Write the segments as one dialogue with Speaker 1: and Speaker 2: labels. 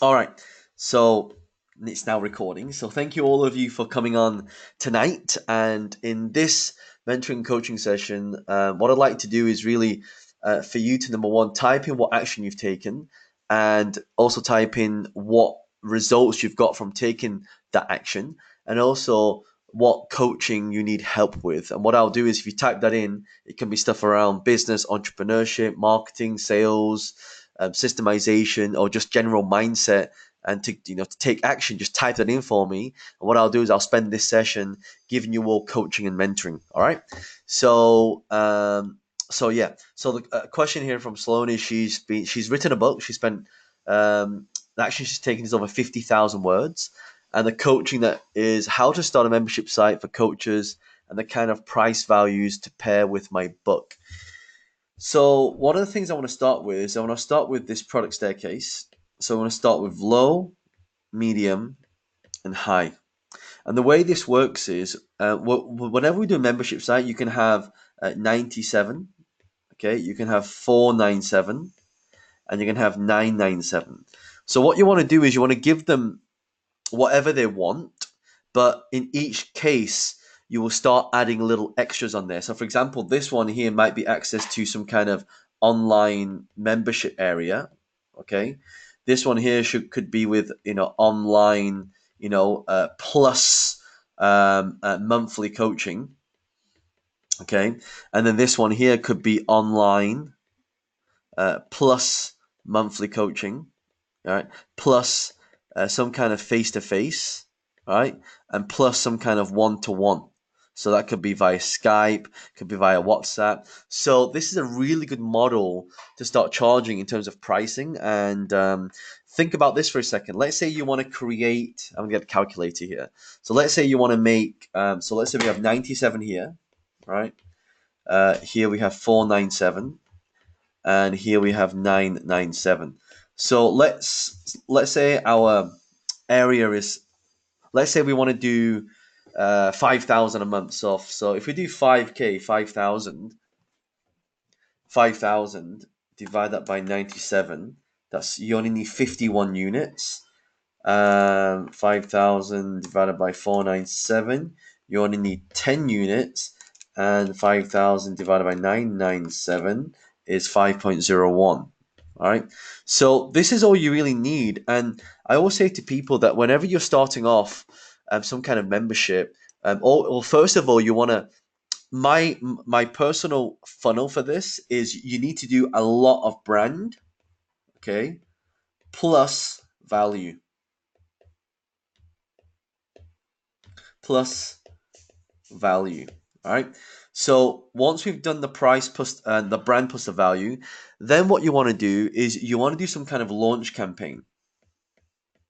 Speaker 1: All right. So it's now recording. So thank you all of you for coming on tonight. And in this mentoring coaching session, what I'd like to do is really for you to number one, type in what action you've taken, and also type in what results you've got from taking that action, and also what coaching you need help with. And what I'll do is if you type that in, it can be stuff around business, entrepreneurship, marketing, sales, systemization, or just general mindset. And to take action, just type that in for me. And what I'll do is I'll spend this session giving you all coaching and mentoring. All right. So yeah. So the question here from Sloan is she's written a book. She spent actually she's taken is over 50,000 words, and the coaching that is how to start a membership site for coaches and the kind of price values to pair with my book. So one of the things I want to start with is I want to start with this product staircase. So I want to start with low, medium, and high. And the way this works is whenever we do a membership site, you can have 97, okay, you can have 497, and you can have 997. So what you want to do is you want to give them whatever they want, but in each case, you will start adding little extras on there. So, for example, this one here might be access to some kind of online membership area. Okay, this one here could be with online plus monthly coaching. Okay, and then this one here could be online plus monthly coaching. All right, plus some kind of face to face, right, and plus some kind of one to one. So that could be via Skype, could be via WhatsApp. So this is a really good model to start charging in terms of pricing. And think about this for a second. Let's say you want to create. I'm gonna get a calculator here. So let's say you want to make. So let's say we have 97 here, right? Here we have 497, and here we have 997. So let's say our area is, let's say we want to do 5,000 a month. So if we do 5k, 5,000 divide that by 97, that's you only need 51 units. 5,000 divided by 497, you only need 10 units, and 5,000 divided by 997 is 5.01. All right. So this is all you really need. And I always say to people that whenever you're starting off some kind of membership, first of all, you want to, my personal funnel for this is you need to do a lot of brand, okay, plus value, plus value. All right. So once we've done the price plus the brand plus the value, then what you want to do is you want to do some kind of launch campaign.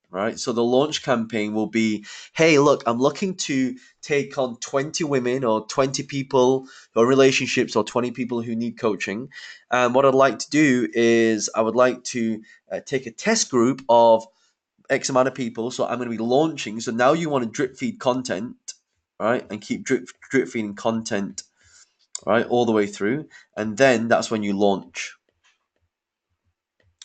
Speaker 1: Right. So the launch campaign will be, hey, look, I'm looking to take on 20 women or 20 people who are relationships or 20 people who need coaching. And what I'd like to do is I would like to take a test group of X amount of people. So I'm going to be launching. So now you want to drip feed content, right? And keep drip feeding content, right, all the way through. And then that's when you launch.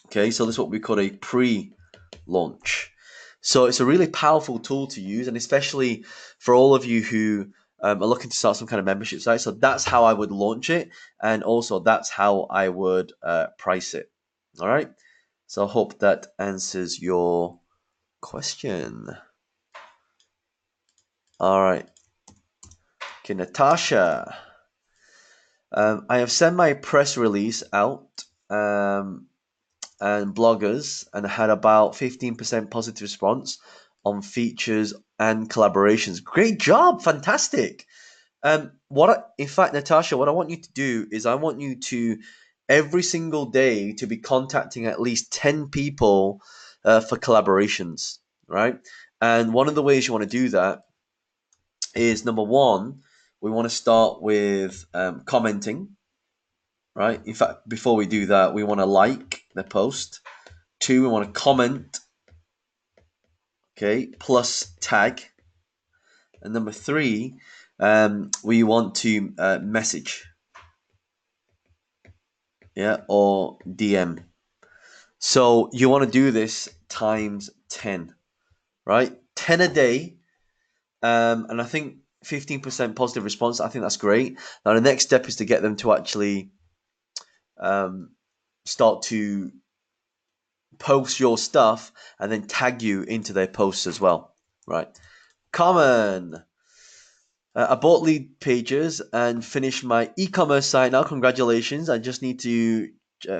Speaker 1: Okay. So this is what we call a pre-launch. So it's a really powerful tool to use, and especially for all of you who are looking to start some kind of membership site. So that's how I would launch it, and also that's how I would price it. All right. So I hope that answers your question. All right. Okay, Natasha. I have sent my press release out and bloggers and had about 15% positive response on features and collaborations. Great job, fantastic. In fact, Natasha, what I want you to do is I want you to every single day to be contacting at least 10 people for collaborations, right? And one of the ways you want to do that is number one, we want to start with commenting, right? In fact, before we do that, we want to like the post. Two, we want to comment, okay, plus tag. And number three, we want to message, yeah, or DM. So you want to do this times 10, right? 10 a day. And I think 15% positive response. I think that's great. Now the next step is to get them to actually start to post your stuff and then tag you into their posts as well, right? Common. I bought lead pages and finished my e-commerce site now. Congratulations. I just need to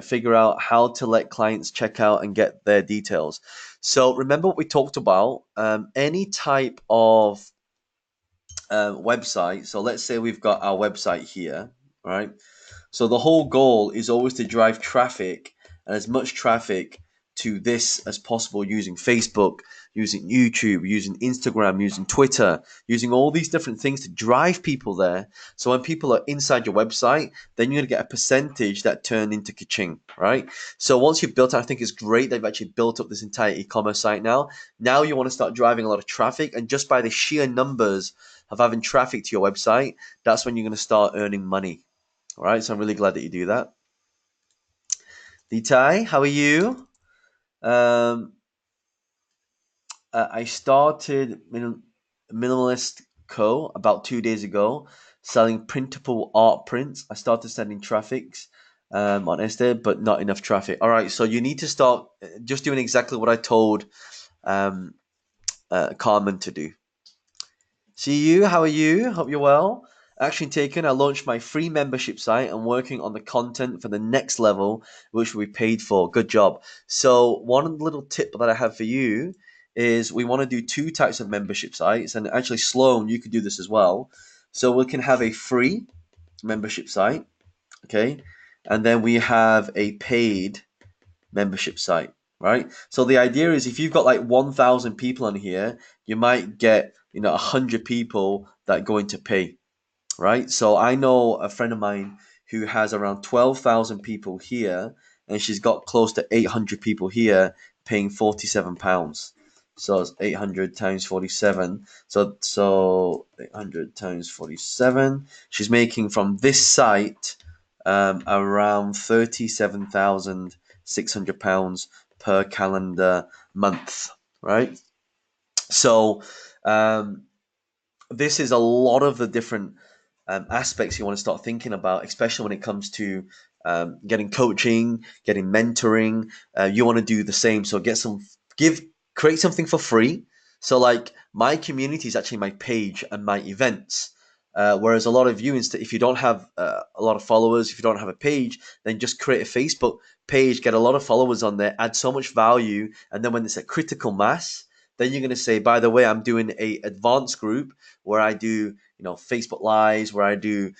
Speaker 1: figure out how to let clients check out and get their details. So remember what we talked about. Any type of website. So let's say we've got our website here, right? So the whole goal is always to drive traffic and as much traffic to this as possible using Facebook, using YouTube, using Instagram, using Twitter, using all these different things to drive people there. So when people are inside your website, then you're going to get a percentage that turn into ka-ching, right? So once you've built it, I think it's great they've actually built up this entire e-commerce site now. Now you want to start driving a lot of traffic, and just by the sheer numbers of having traffic to your website, that's when you're going to start earning money. All right, so I'm really glad that you do that. Litai, how are you? Um, I started Minimalist Co. about 2 days ago, selling printable art prints. I started sending traffics on Esther, but not enough traffic. All right, so you need to start just doing exactly what I told um, Carmen to do. See you. How are you? Hope you're well. Action taken. I launched my free membership site and working on the content for the next level, which will be paid for. Good job. So one little tip that I have for you is we want to do two types of membership sites, and actually, Sloan, you could do this as well. So we can have a free membership site, okay, and then we have a paid membership site, right? So the idea is if you've got like 1,000 people on here, you might get 100 people that are going to pay, right? So I know a friend of mine who has around 12,000 people here, and she's got close to 800 people here paying £47. So it's 800 times 47. So 800 times 47. She's making from this site around £37,600 per calendar month, right? So this is a lot of the different aspects you want to start thinking about, especially when it comes to getting coaching, getting mentoring. You want to do the same. So create something for free. So like my community is actually my page and my events. Whereas a lot of you, instead, if you don't have a lot of followers, if you don't have a page, then just create a Facebook page, get a lot of followers on there, add so much value, and then when it's a critical mass, then you're going to say, by the way, I'm doing a advanced group where I do Facebook lives, where I do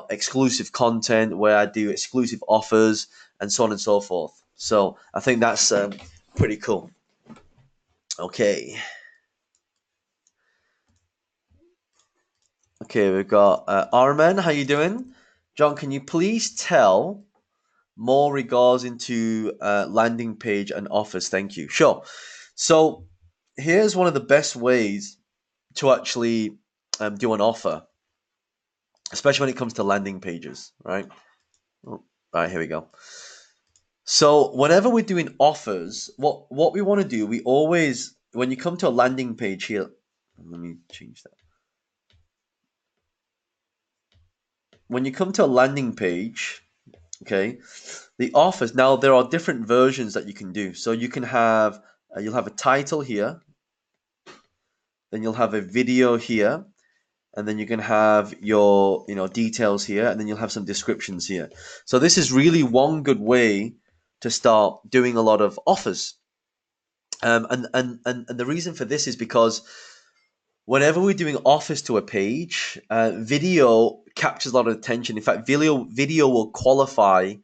Speaker 1: exclusive content, where I do exclusive offers, and so on and so forth. So I think that's pretty cool. Okay. Okay, we've got Arman. How you doing? John, can you please tell more regards into landing page and offers? Thank you. Sure. So here's one of the best ways to actually do an offer, especially when it comes to landing pages, right? Oh, right, here we go. So whenever we're doing offers, what we want to do, we always, when you come to a landing page here, let me change that. When you come to a landing page, okay, the offers, now there are different versions that you can do. So you can have, you'll have a title here, then you'll have a video here, and then you can have your details here, and then you'll have some descriptions here. So this is really one good way to start doing a lot of offers. And the reason for this is because whenever we're doing offers to a page, video captures a lot of attention. In fact, video will qualify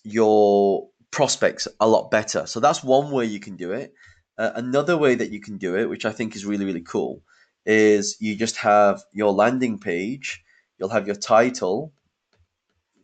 Speaker 1: your prospects a lot better. So that's one way you can do it. Another way that you can do it, which I think is really, really cool, is you just have your landing page, you'll have your title,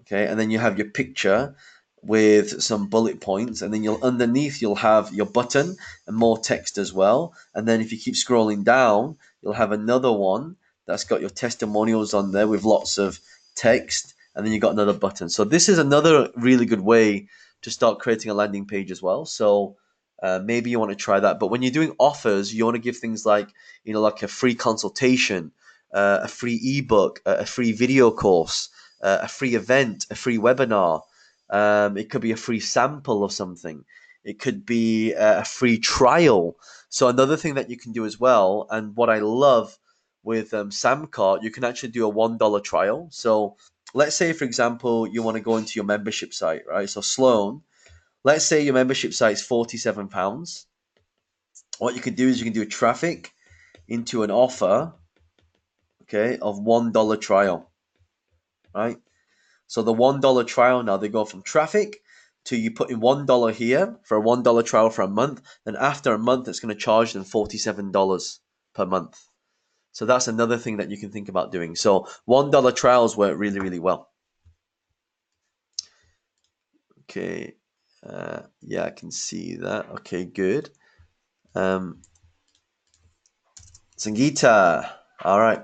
Speaker 1: okay, and then you have your picture with some bullet points, and then you'll have your button and more text as well. And then if you keep scrolling down, you'll have another one that's got your testimonials on there with lots of text, and then you got another button. So this is another really good way to start creating a landing page as well. So maybe you want to try that. But when you're doing offers, you want to give things like, like a free consultation, a free ebook, a free video course, a free event, a free webinar. It could be a free sample of something. It could be a free trial. So another thing that you can do as well, and what I love with Samcart, you can actually do a $1 trial. So let's say, for example, you want to go into your membership site, right? So Sloan, let's say your membership site is £47. What you can do is you can do a traffic into an offer, okay, of $1 trial, right? So the $1 trial, now they go from traffic to you put in $1 here for a $1 trial for a month. Then after a month, it's going to charge them $47 per month. So that's another thing that you can think about doing. So $1 trials work really, really well. Okay. Yeah, I can see that. Okay, good. Sangeeta. All right.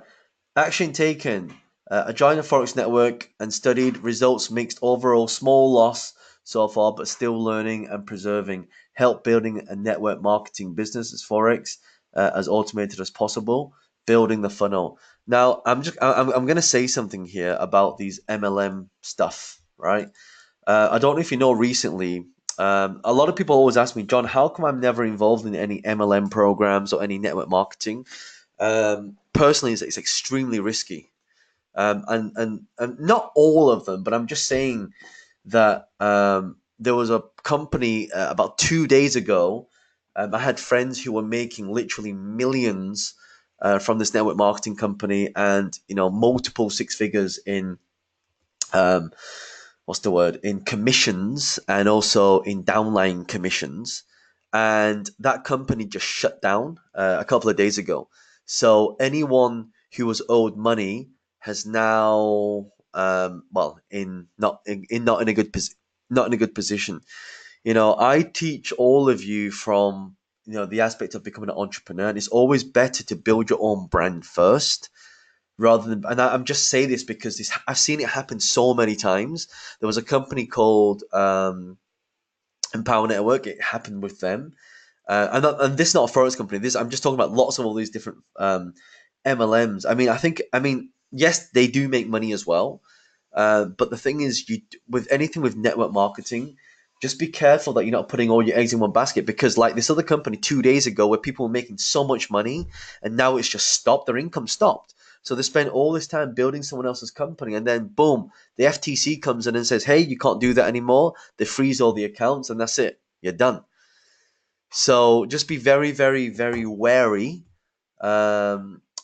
Speaker 1: Action taken. I joined the Forex network and studied results mixed overall small loss so far, but still learning and preserving. Help building a network marketing business as Forex as automated as possible. Building the funnel. Now, I'm going to say something here about these MLM stuff, right? I don't know if you know recently. A lot of people always ask me, John, how come I'm never involved in any MLM programs or any network marketing? Personally, it's extremely risky. And not all of them, but I'm just saying that there was a company about 2 days ago. I had friends who were making literally millions from this network marketing company, and multiple six figures in um, what's the word, in commissions and also in downline commissions. And that company just shut down a couple of days ago. So anyone who was owed money has now, well, in not in a good not in a good position. I teach all of you from the aspect of becoming an entrepreneur, and it's always better to build your own brand first rather than. And I'm just saying this because I've seen it happen so many times. There was a company called Empower Network. It happened with them, and this is not a forex company. This I'm just talking about lots of all these different MLMs. I mean, yes, they do make money as well, but the thing is, with anything with network marketing, just be careful that you're not putting all your eggs in one basket. Because like this other company 2 days ago, where people were making so much money, and now it's just stopped. Their income stopped. So they spent all this time building someone else's company, and then boom, the FTC comes in and says, "Hey, you can't do that anymore." They freeze all the accounts, and that's it. You're done. So just be very, very, very wary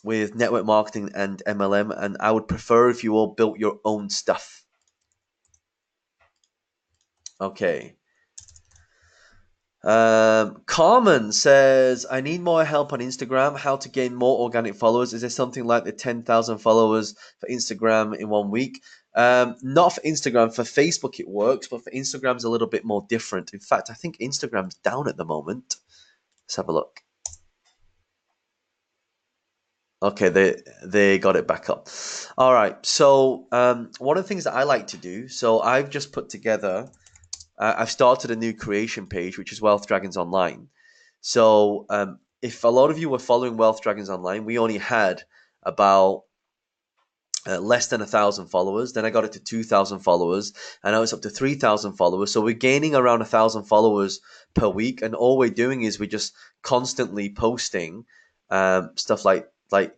Speaker 1: with network marketing and MLM, and I would prefer if you all built your own stuff. Okay. Carmen says, I need more help on Instagram. How to gain more organic followers? Is there something like the 10,000 followers for Instagram in 1 week? Not for Instagram. For Facebook, it works, but for Instagram, it's a little bit more different. In fact, I think Instagram's down at the moment. Let's have a look. Okay, they got it back up. All right. So one of the things that I like to do, so I've just put together. I've started a new creation page, which is Wealth Dragons Online. So if a lot of you were following Wealth Dragons Online, we only had about less than 1,000 followers. Then I got it to 2,000 followers, and now it's up to 3,000 followers. So we're gaining around 1,000 followers per week, and all we're doing is we're just constantly posting stuff like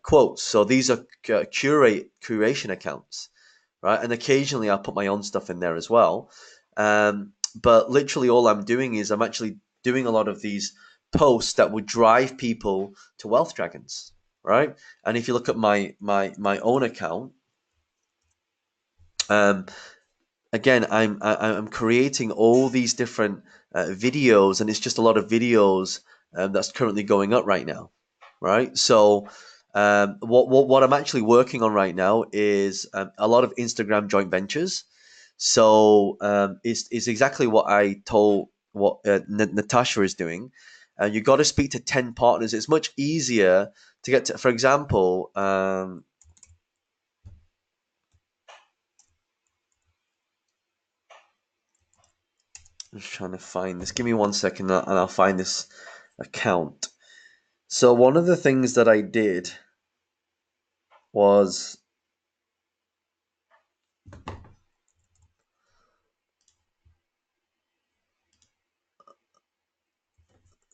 Speaker 1: quotes. So these are curation accounts, right? And occasionally I put my own stuff in there as well. But literally all I'm doing is I'm actually doing a lot of these posts that would drive people to Wealth Dragons, right? And if you look at my own account, um, again, I'm creating all these different videos, and it's just a lot of videos that's currently going up right now, right? So what I'm actually working on right now is a lot of Instagram joint ventures. So it's exactly what I told what Natasha is doing. You got to speak to 10 partners. It's much easier to get to, for example, Just trying to find this. Give me 1 second and I'll find this account. So one of the things that I did was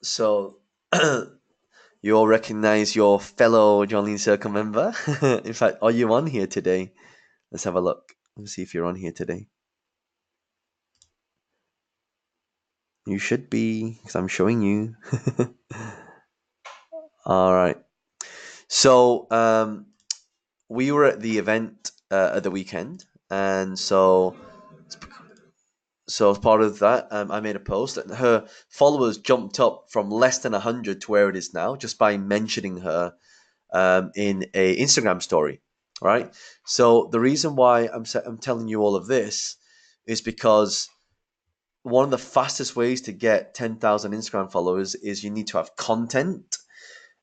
Speaker 1: so you all recognize your fellow John Lean Circle member. In fact, are you on here today? Let's have a look. Let's see if you're on here today. You should be, because I'm showing you. All right. So we were at the event at the weekend, and so as part of that, I made a post, and her followers jumped up from less than 100 to where it is now just by mentioning her in a Instagram story, right? So the reason why I'm telling you all of this is because one of the fastest ways to get 10,000 Instagram followers is you need to have content.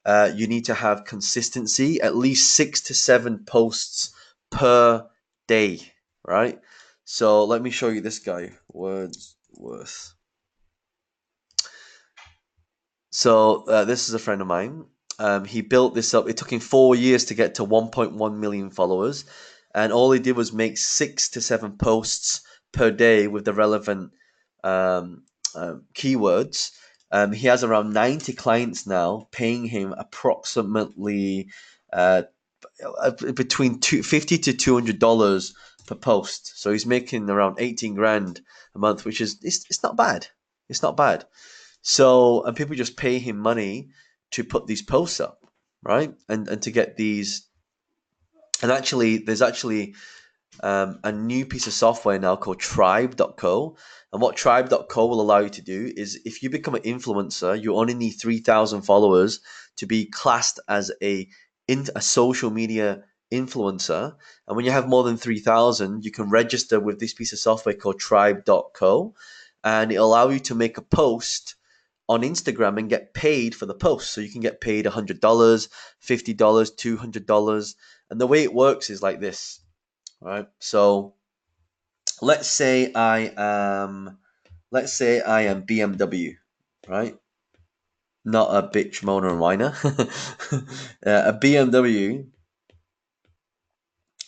Speaker 1: You need to have consistency, at least 6 to 7 posts per day, right? So let me show you this guy, Wordsworth. So this is a friend of mine. He built this up. It took him 4 years to get to 1.1 million followers, and all he did was make 6 to 7 posts per day with the relevant keywords. He has around 90 clients now, paying him approximately between $50 to $200 per post. So he's making around 18 grand a month, which is it's not bad. It's not bad. So and people just pay him money to put these posts up, right? And to get these. And actually, there's actually a new piece of software now called Tribe.co. And what Tribe.co will allow you to do is if you become an influencer, you only need 3,000 followers to be classed as a social media influencer. And when you have more than 3,000, you can register with this piece of software called Tribe.co. And it'll allow you to make a post on Instagram and get paid for the post. So you can get paid $100, $50, $200. And the way it works is like this. Right. So let's say I am BMW, right? Not a bitch, moaner, and whiner. A BMW,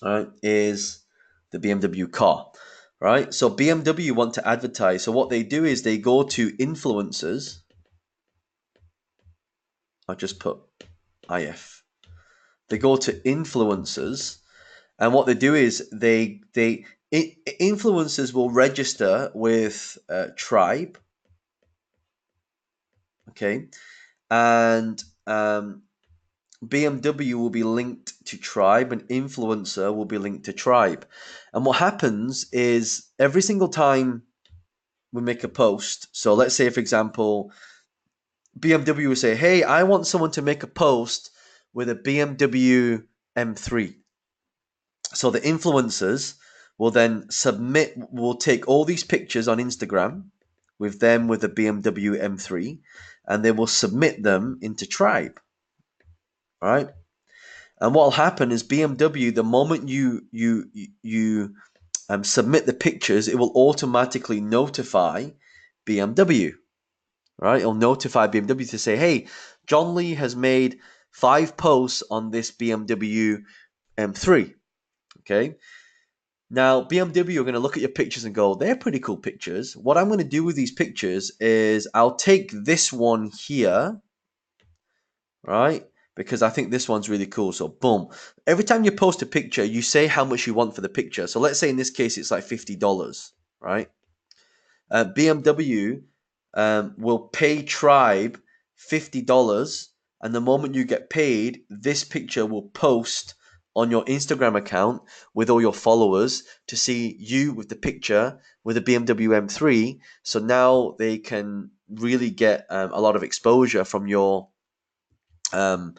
Speaker 1: right, is the BMW car, right? So BMW want to advertise. So what they do is they go to influencers. I'll just put IF. They go to influencers. And what they do is influencers will register with Tribe, okay, and BMW will be linked to Tribe, and influencer will be linked to Tribe. And what happens is every single time we make a post, so let's say, for example, BMW will say, "Hey, I want someone to make a post with a BMW M3." So the influencers will then will take all these pictures on Instagram with them with a BMW M3, and they will submit them into Tribe, right? And what will happen is BMW, the moment you submit the pictures, it will automatically notify BMW, right? It'll notify BMW to say, "Hey, John Lee has made 5 posts on this BMW M3." Okay. Now, BMW are going to look at your pictures and go, "They're pretty cool pictures. What I'm going to do with these pictures is I'll take this one here, right? Because I think this one's really cool." So, boom. Every time you post a picture, you say how much you want for the picture. So, let's say in this case, it's like $50, right? BMW will pay Tribe $50, and the moment you get paid, this picture will post on your Instagram account with all your followers to see you with the picture with a BMW M3. So now they can really get a lot of exposure from your um,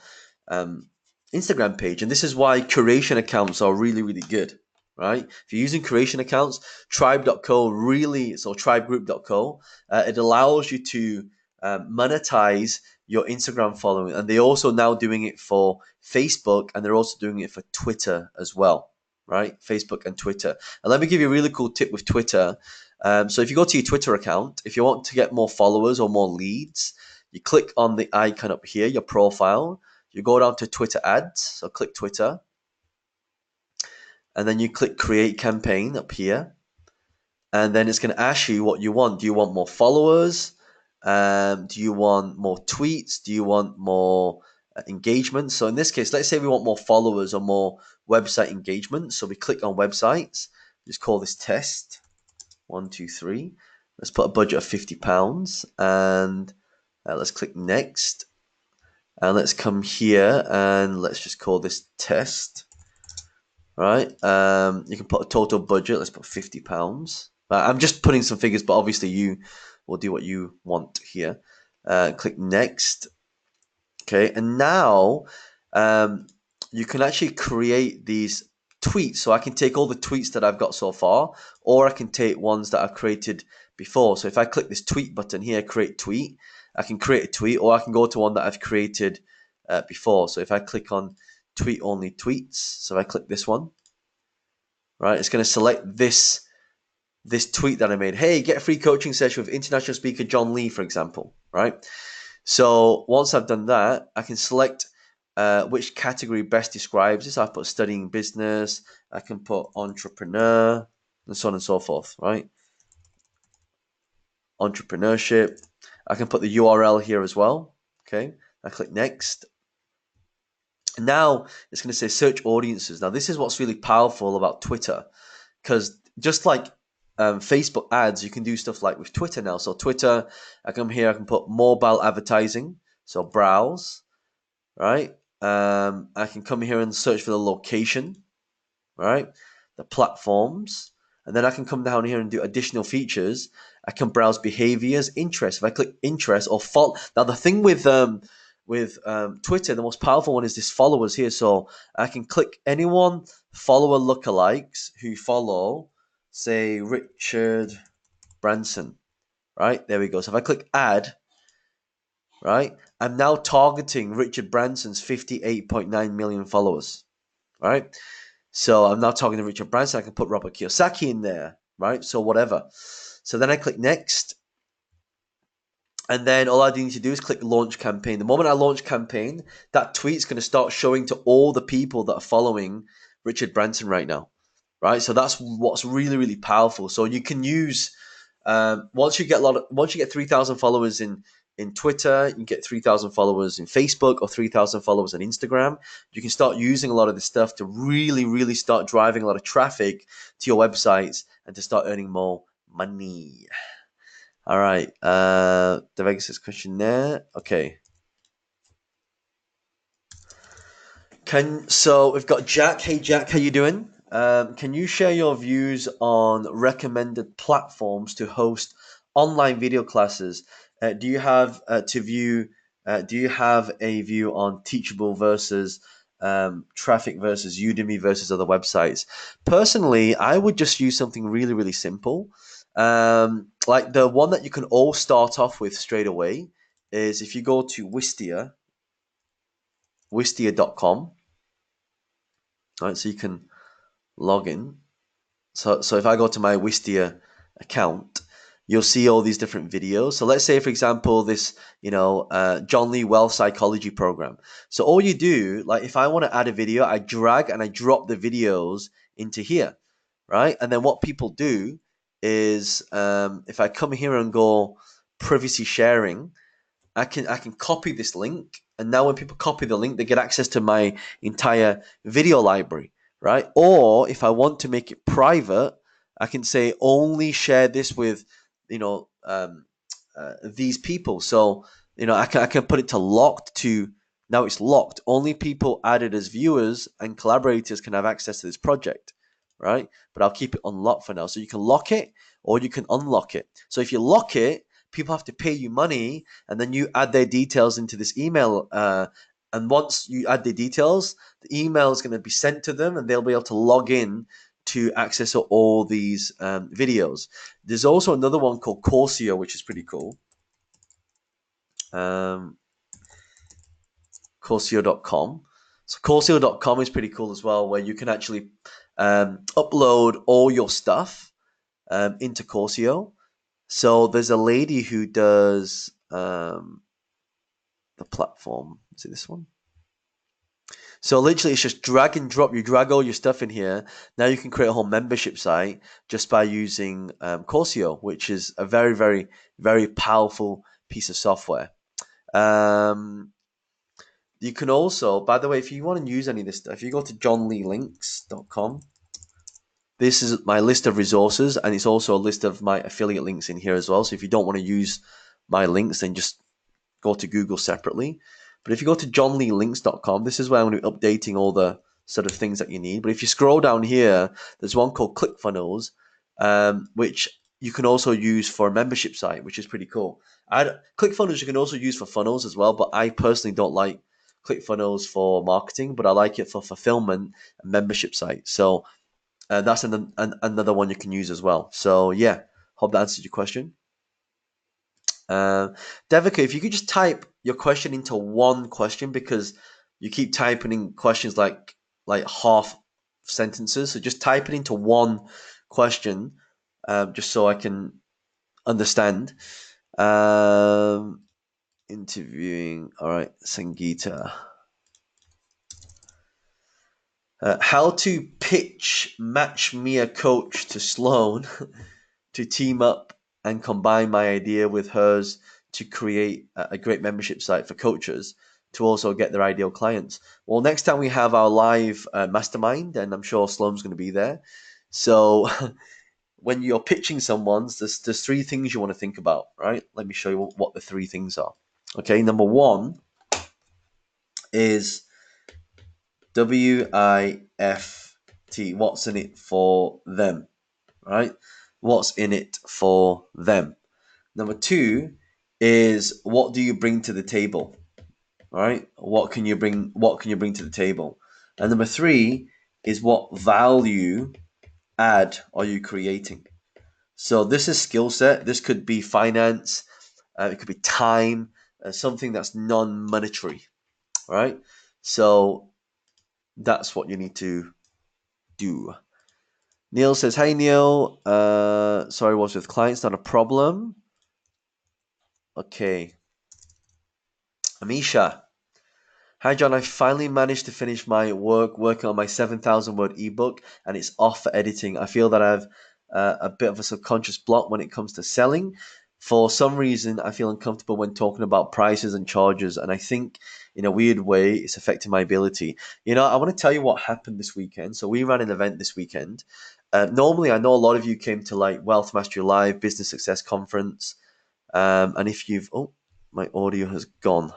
Speaker 1: um, Instagram page. And this is why curation accounts are really, really good, right? If you're using curation accounts, tribe.co so tribegroup.co, it allows you to monetize your Instagram following. And they're also now doing it for Facebook, and they're also doing it for Twitter as well, right? Facebook and Twitter. And let me give you a really cool tip with Twitter. So if you go to your Twitter account, if you want to get more followers or more leads, you click on the icon up here, your profile. You go down to Twitter ads. So click Twitter. And then you click create campaign up here. And then it's going to ask you what you want. Do you want more followers? Do you want more tweets? Do you want more engagement? So in this case, let's say we want more followers or more website engagement. So we click on websites. Just call this test. 1, 2, 3. Let's put a budget of £50 and let's click next. And let's come here and let's just call this test. Right? You can put a total budget. Let's put £50. I'm just putting some figures, but obviously you will do what you want here. Click next. Okay, and now you can actually create these tweets. So I can take all the tweets that I've got so far, or I can take ones that I've created before. So if I click this tweet button here, create tweet, I can create a tweet, or I can go to one that I've created before. So if I click on tweet only tweets, so if I click this one, right, it's going to select this tweet that I made. Hey, get a free coaching session with international speaker John Lee, for example, right? So once I've done that, I can select which category best describes this. I've put studying business, I can put entrepreneur, and so on and so forth, right? Entrepreneurship. I can put the URL here as well. Okay, I click next. Now it's going to say search audiences. Now this is what's really powerful about Twitter, because just like Facebook ads, you can do stuff like with Twitter now. So Twitter, I come here, I can put mobile advertising. So browse, right? I can come here and search for the location, right? The platforms, and then I can come down here and do additional features. I can browse behaviors, interests. If I click interest or follow, now the thing with Twitter, the most powerful one is this followers here. So I can click anyone follower lookalikes who follow, say Richard Branson, right? There we go. So if I click add, right, I'm now targeting Richard Branson's 58.9 million followers, right? So I'm now targeting Richard Branson. I can put Robert Kiyosaki in there, right? So whatever. So then I click next. And then all I need to do is click launch campaign. The moment I launch campaign, that tweet's going to start showing to all the people that are following Richard Branson right now, right? So that's what's really, really powerful. So you can use once you get 3,000 followers in Twitter, you can get 3,000 followers in Facebook or 3,000 followers on Instagram. You can start using a lot of this stuff to really, really start driving a lot of traffic to your websites and to start earning more money. All right. The Vegas question there. Okay. So we've got Jack. Hey Jack, how you doing? Can you share your views on recommended platforms to host online video classes? Do you have Do you have a view on Teachable versus Traffic versus Udemy versus other websites? Personally, I would just use something really, really simple. Like the one that you can all start off with straight away is if you go to Wistia.com. Right, so you can log in. So if I go to my Wistia account, you'll see all these different videos. So let's say, for example, this, John Lee Wealth Psychology Program. So all you do, like if I want to add a video, I drag and I drop the videos into here, right? And then what people do is, if I come here and go privacy sharing, I can copy this link, and now when people copy the link, they get access to my entire video library, right? Or if I want to make it private, I can say only share this with, these people. So I can put it to locked to now it's locked. Only people added as viewers and collaborators can have access to this project, right? But I'll keep it unlocked for now. So you can lock it or you can unlock it. So if you lock it, people have to pay you money, and then you add their details into this email. And once you add the details, the email is going to be sent to them, and they'll be able to log in to access all these videos. There's also another one called Courseo, which is pretty cool. Courseo.com. So Courseo.com is pretty cool as well, where you can actually upload all your stuff. into Corsio. So there's a lady who does the platform. Is it this one? So literally, it's just drag and drop. You drag all your stuff in here. Now you can create a whole membership site just by using Corsio, which is a very, very, very powerful piece of software. Um, you can also, by the way, if you want to use any of this stuff, if you go to johnleelinks.com, this is my list of resources, and it's also a list of my affiliate links in here as well. So if you don't want to use my links, then just go to Google separately. But if you go to johnleelinks.com, this is where I'm going to be updating all the sort of things that you need. But if you scroll down here, there's one called ClickFunnels, which you can also use for a membership site, which is pretty cool. ClickFunnels you can also use for funnels as well, but I personally don't like ClickFunnels for marketing, but I like it for fulfillment and membership sites. So that's another one you can use as well. So yeah, hope that answers your question. Devika, if you could just type your question into one question, because you keep typing in questions like half sentences. So just type it into one question, just so I can understand. Interviewing. All right, Sangeeta. How to pitch Match Me a Coach to Sloan to team up and combine my idea with hers to create a great membership site for coaches to also get their ideal clients. Well, next time we have our live mastermind, and I'm sure Sloan's going to be there. So when you're pitching someone, there's three things you want to think about, right? Let me show you what the three things are. Okay, number one is WIFT. What's in it for them, right? What's in it for them? Number two is, what do you bring to the table, right? What can you bring? What can you bring to the table? And number three is, what value add are you creating? So this is skill set. This could be finance. It could be time. Something that's non-monetary, right? So that's what you need to do. Neil says, "Hey Neil, sorry, was with clients, not a problem." Okay, Amisha. Hi John, I finally managed to finish my working on my 7,000 word ebook, and it's off for editing. I feel that I have a bit of a subconscious block when it comes to selling. For some reason, I feel uncomfortable when talking about prices and charges, and I think in a weird way it's affecting my ability. I want to tell you what happened this weekend. So we ran an event this weekend. Normally, I know a lot of you came to like Wealth Mastery Live, Business Success Conference, and if you've, oh, my audio has gone.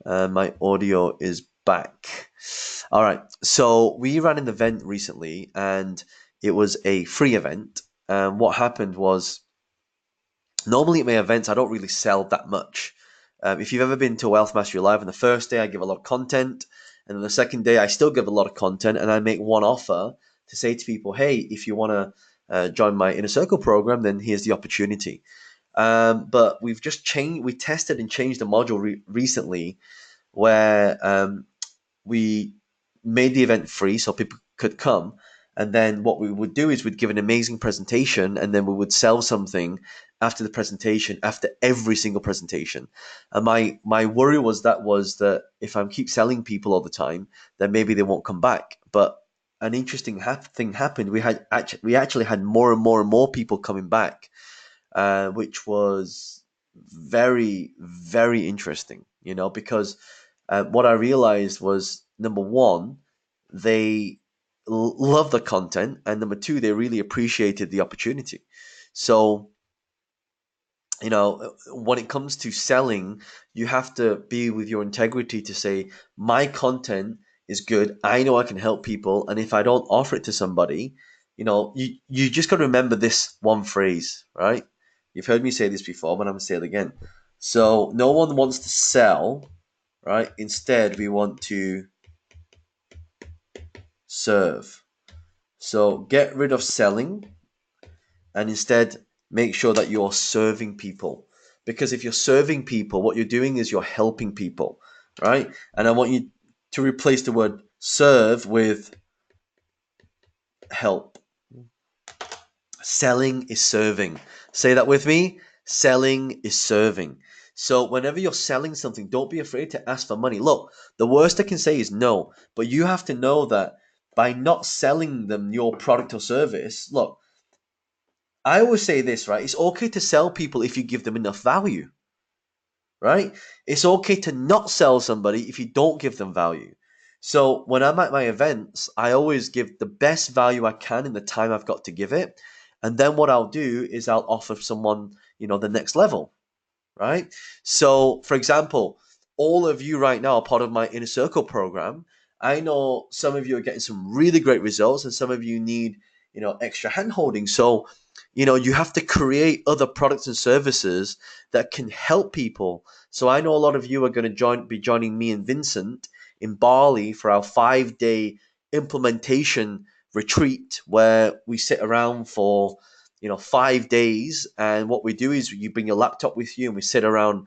Speaker 1: My audio is back. All right. So we ran an event recently, and it was a free event. What happened was, normally at my events, I don't really sell that much. If you've ever been to Wealth Mastery Live, on the first day I give a lot of content, and then the second day I still give a lot of content, and I make one offer to say to people, "Hey, if you want to join my Inner Circle program, then here's the opportunity." But we've just changed. We tested and changed the module recently, where we made the event free so people could come. And then what we would do is we'd give an amazing presentation, and then we would sell something after the presentation, after every single presentation. And my worry was that if I keep selling people all the time, then maybe they won't come back. But an interesting thing happened. We actually had more and more and more people coming back, which was very, very interesting. Because what I realized was, number one, they love the content, and number two, they really appreciated the opportunity. So, when it comes to selling, you have to be with your integrity to say, my content is good. I know I can help people, and if I don't offer it to somebody, you just got to remember this one phrase, right? You've heard me say this before, but I'm gonna say it again. So, no one wants to sell, right? Instead, we want to serve. So get rid of selling, and instead make sure that you're serving people. Because if you're serving people, what you're doing is you're helping people, right? And I want you to replace the word serve with help. Selling is serving. Say that with me. Selling is serving. So whenever you're selling something, don't be afraid to ask for money. Look, the worst I can say is no, but you have to know that by not selling them your product or service, look, I always say this, right? It's okay to sell people if you give them enough value, right? It's okay to not sell somebody if you don't give them value. So when I'm at my events, I always give the best value I can in the time I've got to give it. And then what I'll do is I'll offer someone, the next level, right? So, for example, all of you right now are part of my Inner Circle program. I know some of you are getting some really great results, and some of you need, extra hand holding. So, you have to create other products and services that can help people. So, I know a lot of you are going to be joining me and Vincent in Bali for our 5-day implementation retreat, where we sit around for 5 days, and what we do is you bring your laptop with you and we sit around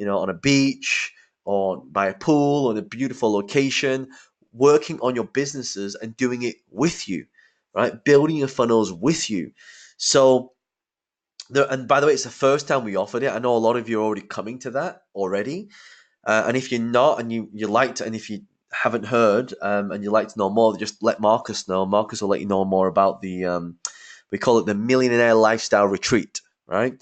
Speaker 1: on a beach or by a pool or in a beautiful location, working on your businesses and doing it with you, right? Building your funnels with you. So and by the way, it's the first time we offered it. I know a lot of you are already coming to that already, and if you're not, and you like to, and if you haven't heard, and you'd like to know more, just let Marcus know. Marcus will let you know more about the we call it the Millionaire Lifestyle Retreat, right?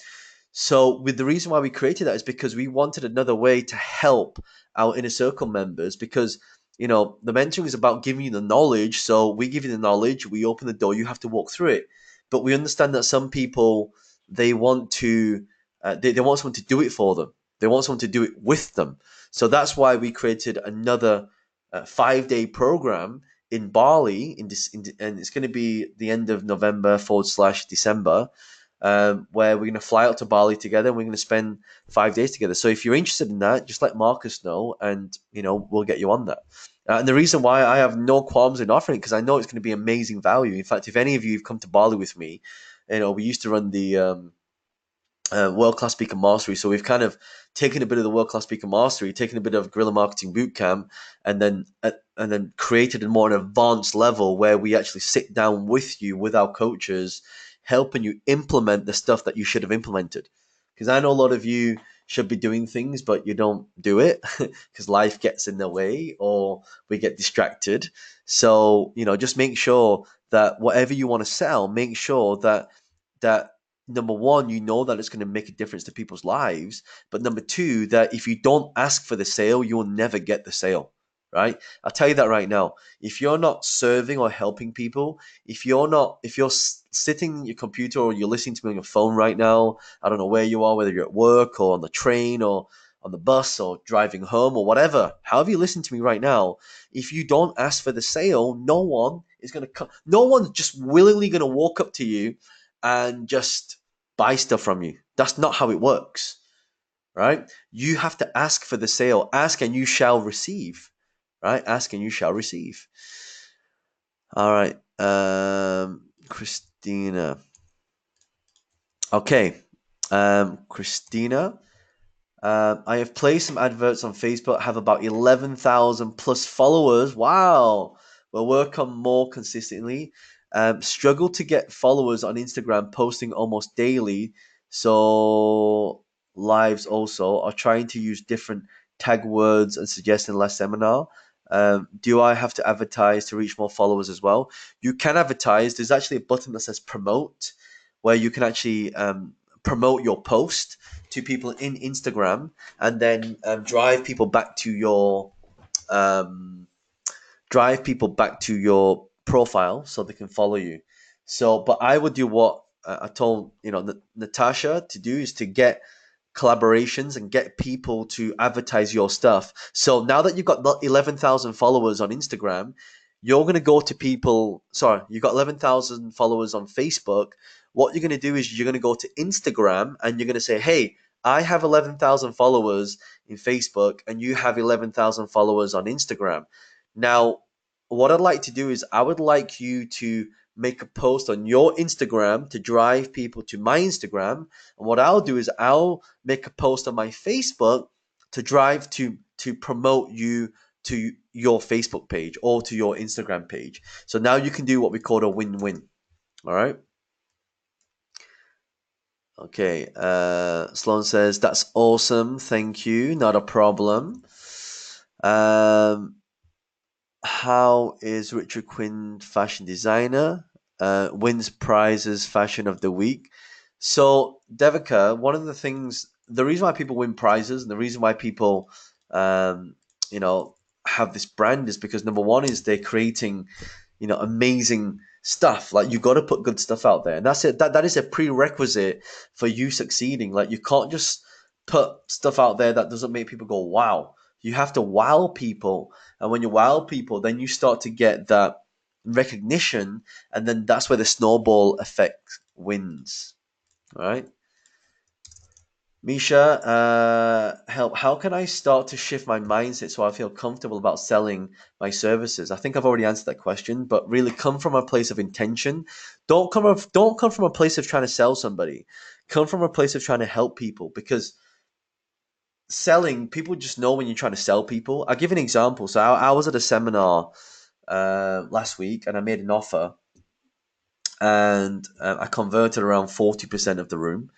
Speaker 1: So, with the reason why we created that is because we wanted another way to help our inner circle members. Because the mentoring is about giving you the knowledge. So we give you the knowledge, we open the door, you have to walk through it. But we understand that some people, they want to they want someone to do it for them. They want someone to do it with them. So that's why we created another 5-day program in Bali and it's going to be the end of November / December, where we're going to fly out to Bali together and we're going to spend 5 days together. So if you're interested in that, just let Marcus know, and we'll get you on that. And the reason why I have no qualms in offering it, because I know it's going to be amazing value. In fact, if any of you have come to Bali with me, we used to run the World Class Speaker Mastery. So we've kind of taken a bit of the World Class Speaker Mastery, taken a bit of Guerrilla Marketing Bootcamp, and then created a more advanced level where we actually sit down with you, with our coaches, helping you implement the stuff that you should have implemented. Because I know a lot of you should be doing things, but you don't do it because life gets in the way or we get distracted. So just make sure that whatever you want to sell, make sure that number one, that it's going to make a difference to people's lives. But number two, that if you don't ask for the sale, you'll never get the sale, right? I'll tell you that right now. If you're not serving or helping people, if you're sitting in your computer or you're listening to me on your phone right now, I don't know where you are, whether you're at work or on the train or on the bus or driving home or whatever, however you listen to me right now, if you don't ask for the sale, no one is going to come. No one's just willingly going to walk up to you and just buy stuff from you. That's not how it works, right? You have to ask for the sale. Ask and you shall receive, right? Ask and you shall receive. All right, Christina. Okay, Christina. I have placed some adverts on Facebook. Have about 11,000 plus followers. Wow. Will work on more consistently. Struggle to get followers on Instagram, posting almost daily. So lives also are trying to use different tag words and suggesting less seminar. Do I have to advertise to reach more followers as well? You can advertise. There's actually a button that says promote, where you can actually promote your post to people in Instagram, and then um, drive people back to your profile so they can follow you. So, but I would do what I told Natasha to do, is to get collaborations and get people to advertise your stuff. So now that you've got 11,000 followers on Instagram, you're going to go to people. Sorry, you've got 11,000 followers on Facebook. What you're going to do is you're going to go to Instagram and you're going to say, hey, I have 11,000 followers in Facebook and you have 11,000 followers on Instagram. Now, what I'd like to do is I would like you to make a post on your Instagram to drive people to my Instagram. And what I'll do is I'll make a post on my Facebook to drive to promote you to your Facebook page or to your Instagram page. So now you can do what we call a win-win. All right. Okay. Sloan says that's awesome. Thank you. Not a problem. Um, how is Richard Quinn fashion designer? Wins prizes fashion of the week. So Devika, one of the things, the reason why people win prizes and the reason why people, um, you know, have this brand is because number one is they're creating, amazing stuff. Like you got to put good stuff out there, and that's it. That is a prerequisite for you succeeding. Like you can't just put stuff out there that doesn't make people go wow. You have to wow people, and when you wow people, then you start to get that recognition, and then that's where the snowball effect wins. All right. Misha, help. How can I start to shift my mindset so I feel comfortable about selling my services? I think I've already answered that question, but really come from a place of intention. Don't come from a place of trying to sell somebody. Come from a place of trying to help people because selling, people just know when you're trying to sell people. I'll give an example. So I was at a seminar last week and I made an offer and I converted around 40% of the room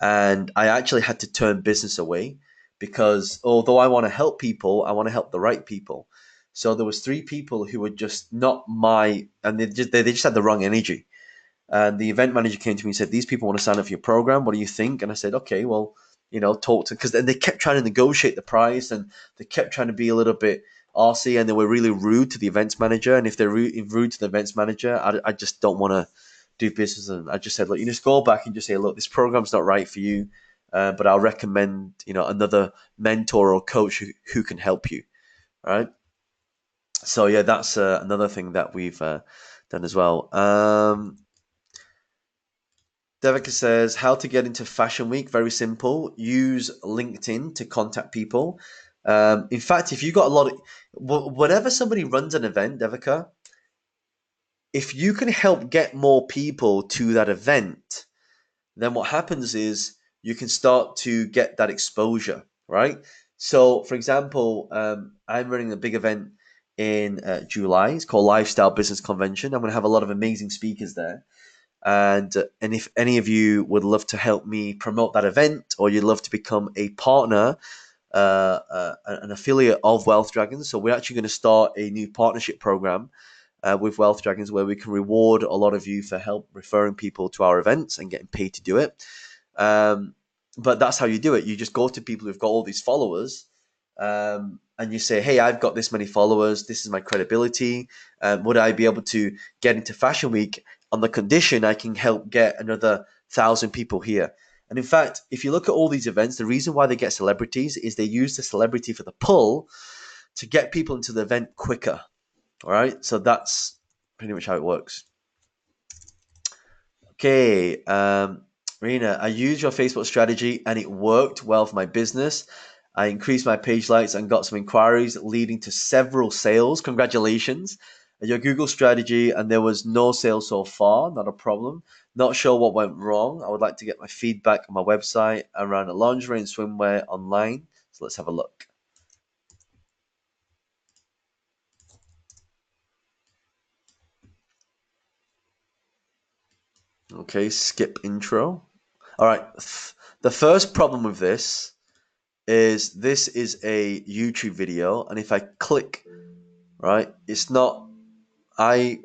Speaker 1: and I actually had to turn business away because although I want to help people, I want to help the right people. So there was three people who were just not my, and they just had the wrong energy. And the event manager came to me and said, "These people want to sign up for your program. What do you think?" And I said, "Okay, well, talk to," because they kept trying to negotiate the price and they kept trying to be a little bit arsy and they were really rude to the events manager. And if they're rude to the events manager, I just don't want to do business. And I just said, "Look, you just go back and just say, look, this program's not right for you, but I'll recommend, another mentor or coach who can help you." All right. So yeah, that's another thing that we've done as well. Devika says, how to get into Fashion Week. Very simple. Use LinkedIn to contact people. In fact, if you got a lot of, whenever somebody runs an event, Devika, if you can help get more people to that event, then what happens is you can start to get that exposure, right? So, for example, I'm running a big event in July. It's called Lifestyle Business Convention. I'm going to have a lot of amazing speakers there. And if any of you would love to help me promote that event, or you'd love to become a partner, an affiliate of Wealth Dragons, so we're actually going to start a new partnership program with Wealth Dragons where we can reward a lot of you for help referring people to our events and getting paid to do it. But that's how you do it. You just go to people who've got all these followers. And you say, "Hey, I've got this many followers. This is my credibility. Would I be able to get into Fashion Week on the condition I can help get another 1,000 people here?" And in fact, if you look at all these events, the reason why they get celebrities is they use the celebrity for the pull to get people into the event quicker. All right, so that's pretty much how it works. Okay, Rena, I used your Facebook strategy and it worked well for my business. I increased my page likes and got some inquiries, leading to several sales. Congratulations. Your Google strategy, and there was no sales so far, not a problem. Not sure what went wrong. I would like to get my feedback on my website around the lingerie and swimwear online. So let's have a look. Okay, skip intro. All right. The first problem with this is a YouTube video, and if I click, right, it's not. I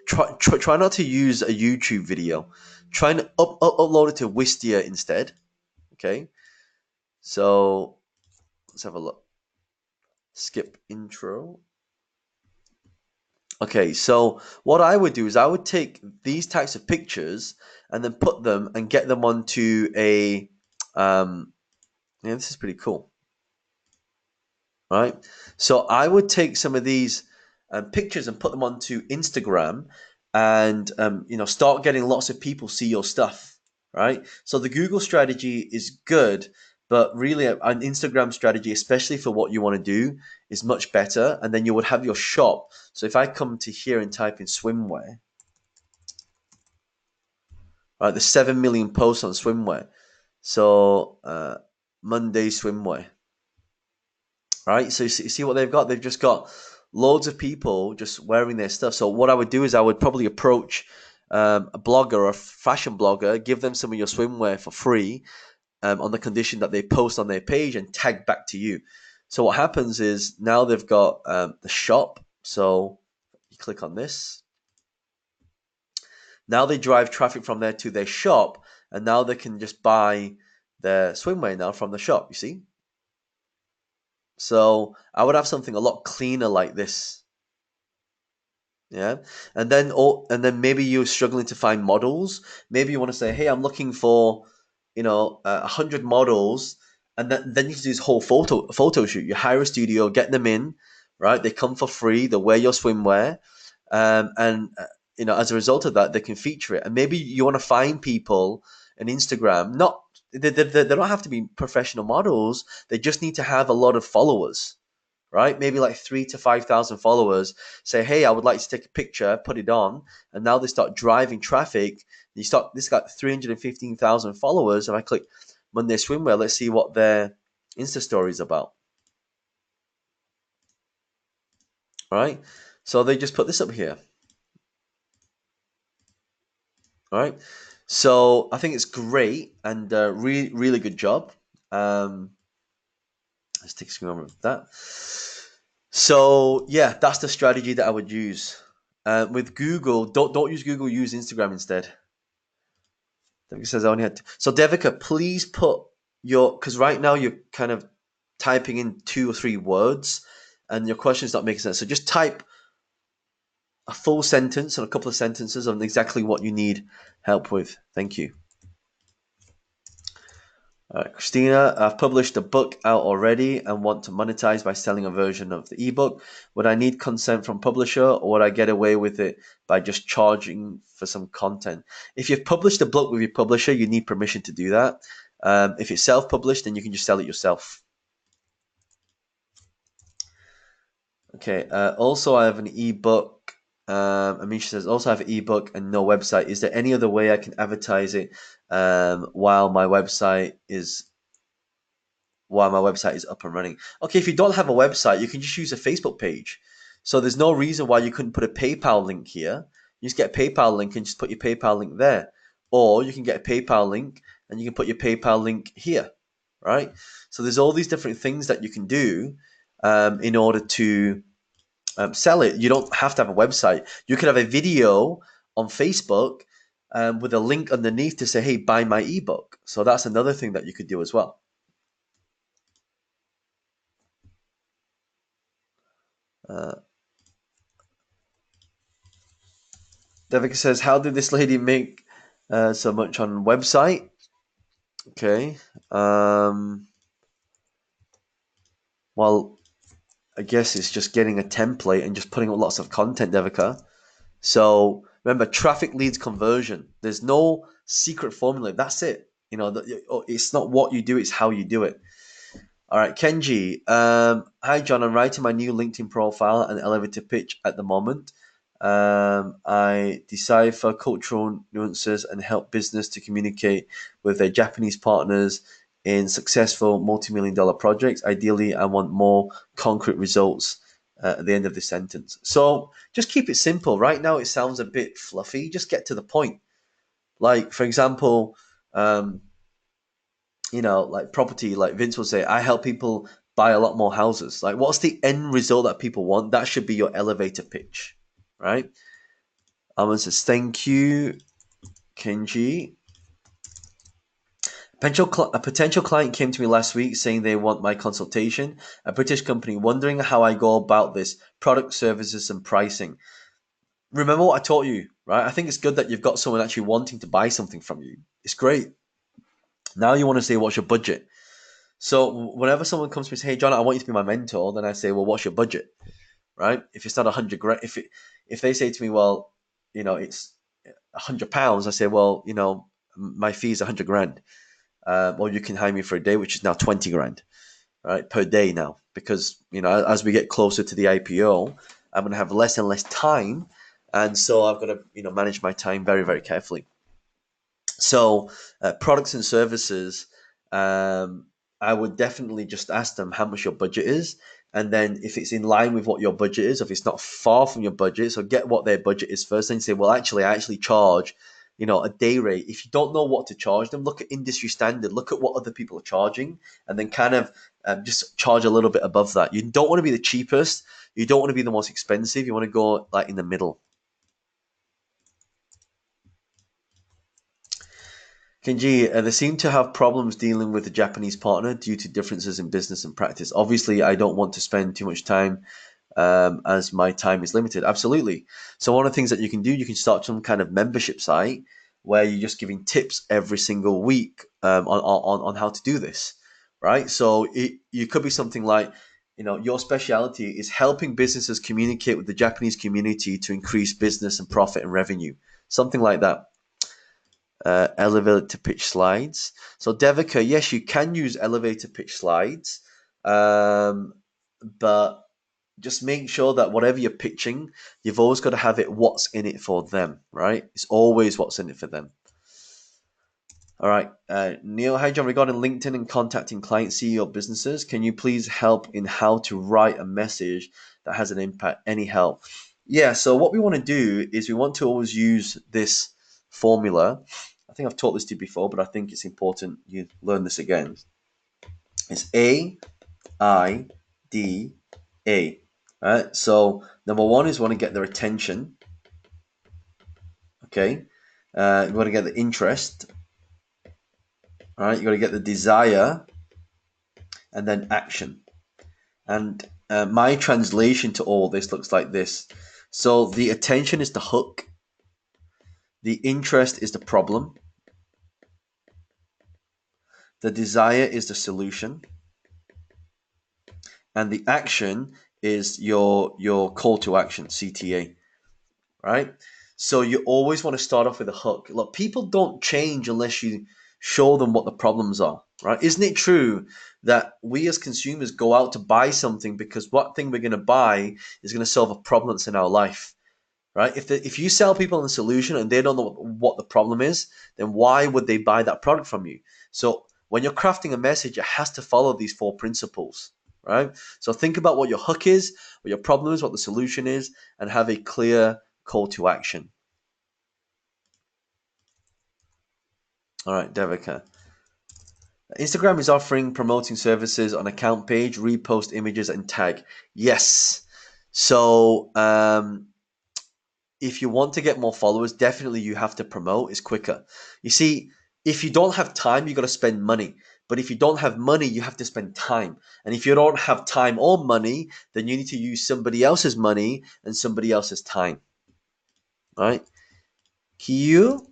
Speaker 1: try not to use a YouTube video. Try and upload it to Wistia instead. Okay, so let's have a look. Skip intro. Okay, so what I would do is I would take these types of pictures and then put them and get them onto a. Yeah, this is pretty cool, right? So I would take some of these pictures and put them onto Instagram, and start getting lots of people see your stuff, right? So the Google strategy is good, but really an Instagram strategy, especially for what you want to do, is much better. And then you would have your shop. So if I come to here and type in swimwear, right, there's 7 million posts on swimwear. So Monday swimwear. Right? So you see what they've got? They've just got loads of people just wearing their stuff. So what I would do is I would probably approach a blogger or a fashion blogger, give them some of your swimwear for free, on the condition that they post on their page and tag back to you. So what happens is now they've got the shop. So you click on this. Now they drive traffic from there to their shop, and now they can just buy their swimwear now from the shop. You see? So I would have something a lot cleaner like this. Yeah. And then maybe you're struggling to find models. Maybe you want to say, hey, I'm looking for, 100 models, and then you can do this whole photo shoot. You hire a studio, get them in, right? They come for free. They wear your swimwear, and as a result of that, they can feature it. And maybe you want to find people on Instagram. Not they don't have to be professional models. They just need to have a lot of followers, right? Maybe like 3 to 5,000 followers. Say, hey, I would like to take a picture, put it on, and now they start driving traffic. This got 315,000 followers, and I click Monday Swimwear. Let's see what their Insta story is about. All right, so they just put this up here. All right, so I think it's great and really good job. Let's take a screen over of that. So yeah, that's the strategy that I would use. With Google, don't use Google. Use Instagram instead. Devika says I only had. So Devika, please put because right now you're kind of typing in 2 or 3 words, and your question is not making sense. So just type a full sentence or a couple of sentences on exactly what you need help with. Thank you. Christina, I've published a book out already and want to monetize by selling a version of the ebook. Would I need consent from publisher, or would I get away with it by just charging for some content? If you've published a book with your publisher, you need permission to do that. If it's self-published, then you can just sell it yourself. Okay. Also, I have an ebook. Amisha says, also have an ebook and no website. Is there any other way I can advertise it while my website is up and running? Okay, if you don't have a website, you can just use a Facebook page. So there's no reason why you couldn't put a PayPal link here. You just get a PayPal link and just put your PayPal link there. Or you can get a PayPal link and you can put your PayPal link here, right? So there's all these different things that you can do in order to sell it. You don't have to have a website. You could have a video on Facebook with a link underneath to say, hey, buy my ebook. So that's another thing that you could do as well. Devika says, how did this lady make so much on website? Okay. Well, I guess it's just getting a template and just putting up lots of content, Devika. So remember, traffic leads conversion. There's no secret formula. That's it. It's not what you do, it's how you do it. All right, Kenji. Hi, John. I'm writing my new LinkedIn profile and elevator pitch at the moment. I decipher cultural nuances and help business to communicate with their Japanese partners in successful multi-million dollar projects. Ideally, I want more concrete results at the end of the sentence. So just keep it simple. Right now, it sounds a bit fluffy. Just get to the point. Like, for example, like property, like Vince will say, I help people buy a lot more houses. Like, what's the end result that people want? That should be your elevator pitch, right? Alan says, thank you, Kenji. A potential client came to me last week saying they want my consultation. A British company wondering how I go about this product, services, and pricing. Remember what I taught you, right? I think it's good that you've got someone actually wanting to buy something from you. It's great. Now you want to say, what's your budget? So whenever someone comes to me and says, hey, John, I want you to be my mentor, then I say, well, what's your budget? Right? If it's not 100 grand, if they say to me, well, it's £100, I say, well, my fee is 100 grand. Or you can hire me for a day, which is now 20 grand, right, per day now. Because, as we get closer to the IPO, I'm going to have less and less time. And so I've got to, manage my time very, very carefully. So products and services, I would definitely just ask them how much your budget is. And then if it's in line with what your budget is, if it's not far from your budget, so get what their budget is first. Then say, well, actually, I actually charge, a day rate. If you don't know what to charge them, look at industry standard, look at what other people are charging, and then kind of just charge a little bit above that. You don't want to be the cheapest. You don't want to be the most expensive. You want to go like in the middle. Kenji, they seem to have problems dealing with the Japanese partner due to differences in business and practice. Obviously, I don't want to spend too much time as my time is limited. Absolutely. So one of the things that you can do, you can start some kind of membership site where you're just giving tips every single week on how to do this, right? So you could be something like, your specialty is helping businesses communicate with the Japanese community to increase business and profit and revenue, something like that. Elevator pitch slides. So Devika, yes, you can use elevator pitch slides, but just make sure that whatever you're pitching, you've always got to have it what's in it for them, right? It's always what's in it for them. All right, Neil, hi John. Regarding LinkedIn and contacting client CEO businesses, can you please help in how to write a message that has an impact? Any help? Yeah. So what we want to do is we want to always use this formula. I think I've taught this to you before, but I think it's important you learn this again. It's AIDA. Right. So number one is we want to get their attention. Okay. You want to get the interest. All right. You got to get the desire, and then action. And my translation to all this looks like this. So the attention is the hook. The interest is the problem. The desire is the solution. And the action is your call to action, CTA, right? So you always want to start off with a hook. Look, people don't change unless you show them what the problems are, right? Isn't it true that we as consumers go out to buy something because what thing we're going to buy is going to solve a problem that's in our life, right? If you sell people a solution and they don't know what the problem is, then why would they buy that product from you? So when you're crafting a message, it has to follow these four principles, right? So think about what your hook is, what your problem is, what the solution is, and have a clear call to action. All right, Devika. Instagram is offering promoting services on account page, repost images, and tag. Yes. So if you want to get more followers, definitely you have to promote. It's quicker. You see, if you don't have time, you got to spend money. But if you don't have money, you have to spend time. And if you don't have time or money, then you need to use somebody else's money and somebody else's time. All right? Kiyu,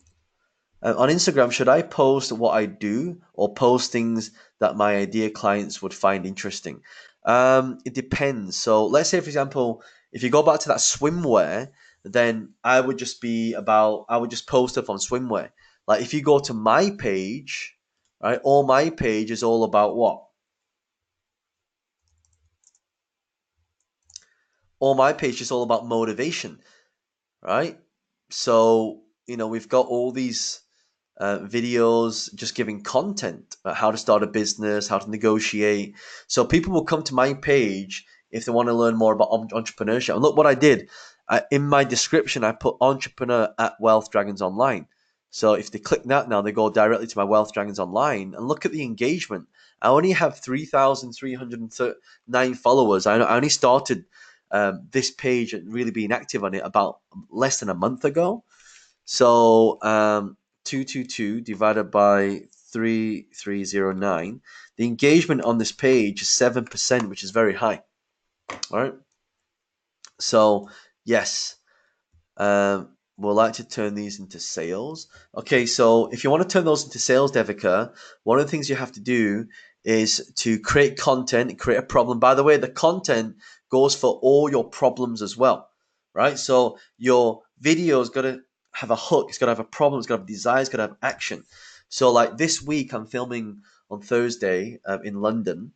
Speaker 1: on Instagram, should I post what I do or post things that my ideal clients would find interesting? It depends. So let's say, for example, if you go back to that swimwear, then I would just post stuff on swimwear. Like if you go to my page, right, all my page is all about what? All my page is all about motivation, right? So, we've got all these videos just giving content about how to start a business, how to negotiate. So people will come to my page if they want to learn more about entrepreneurship. And look what I did. In my description, I put entrepreneur at Wealth Dragons Online. So if they click that now, they go directly to my Wealth Dragons Online and look at the engagement. I only have 3,309 followers. I only started this page and really being active on it about less than a month ago. So 222 divided by 3,309. The engagement on this page is 7%, which is very high. All right. So yes, we'd like to turn these into sales. Okay, so if you want to turn those into sales, Devika, one of the things you have to do is to create content, create a problem. By the way, the content goes for all your problems as well, right? So your video's got to have a hook, it's got to have a problem, it's got to have desire, it's got to have action. So like this week, I'm filming on Thursday in London,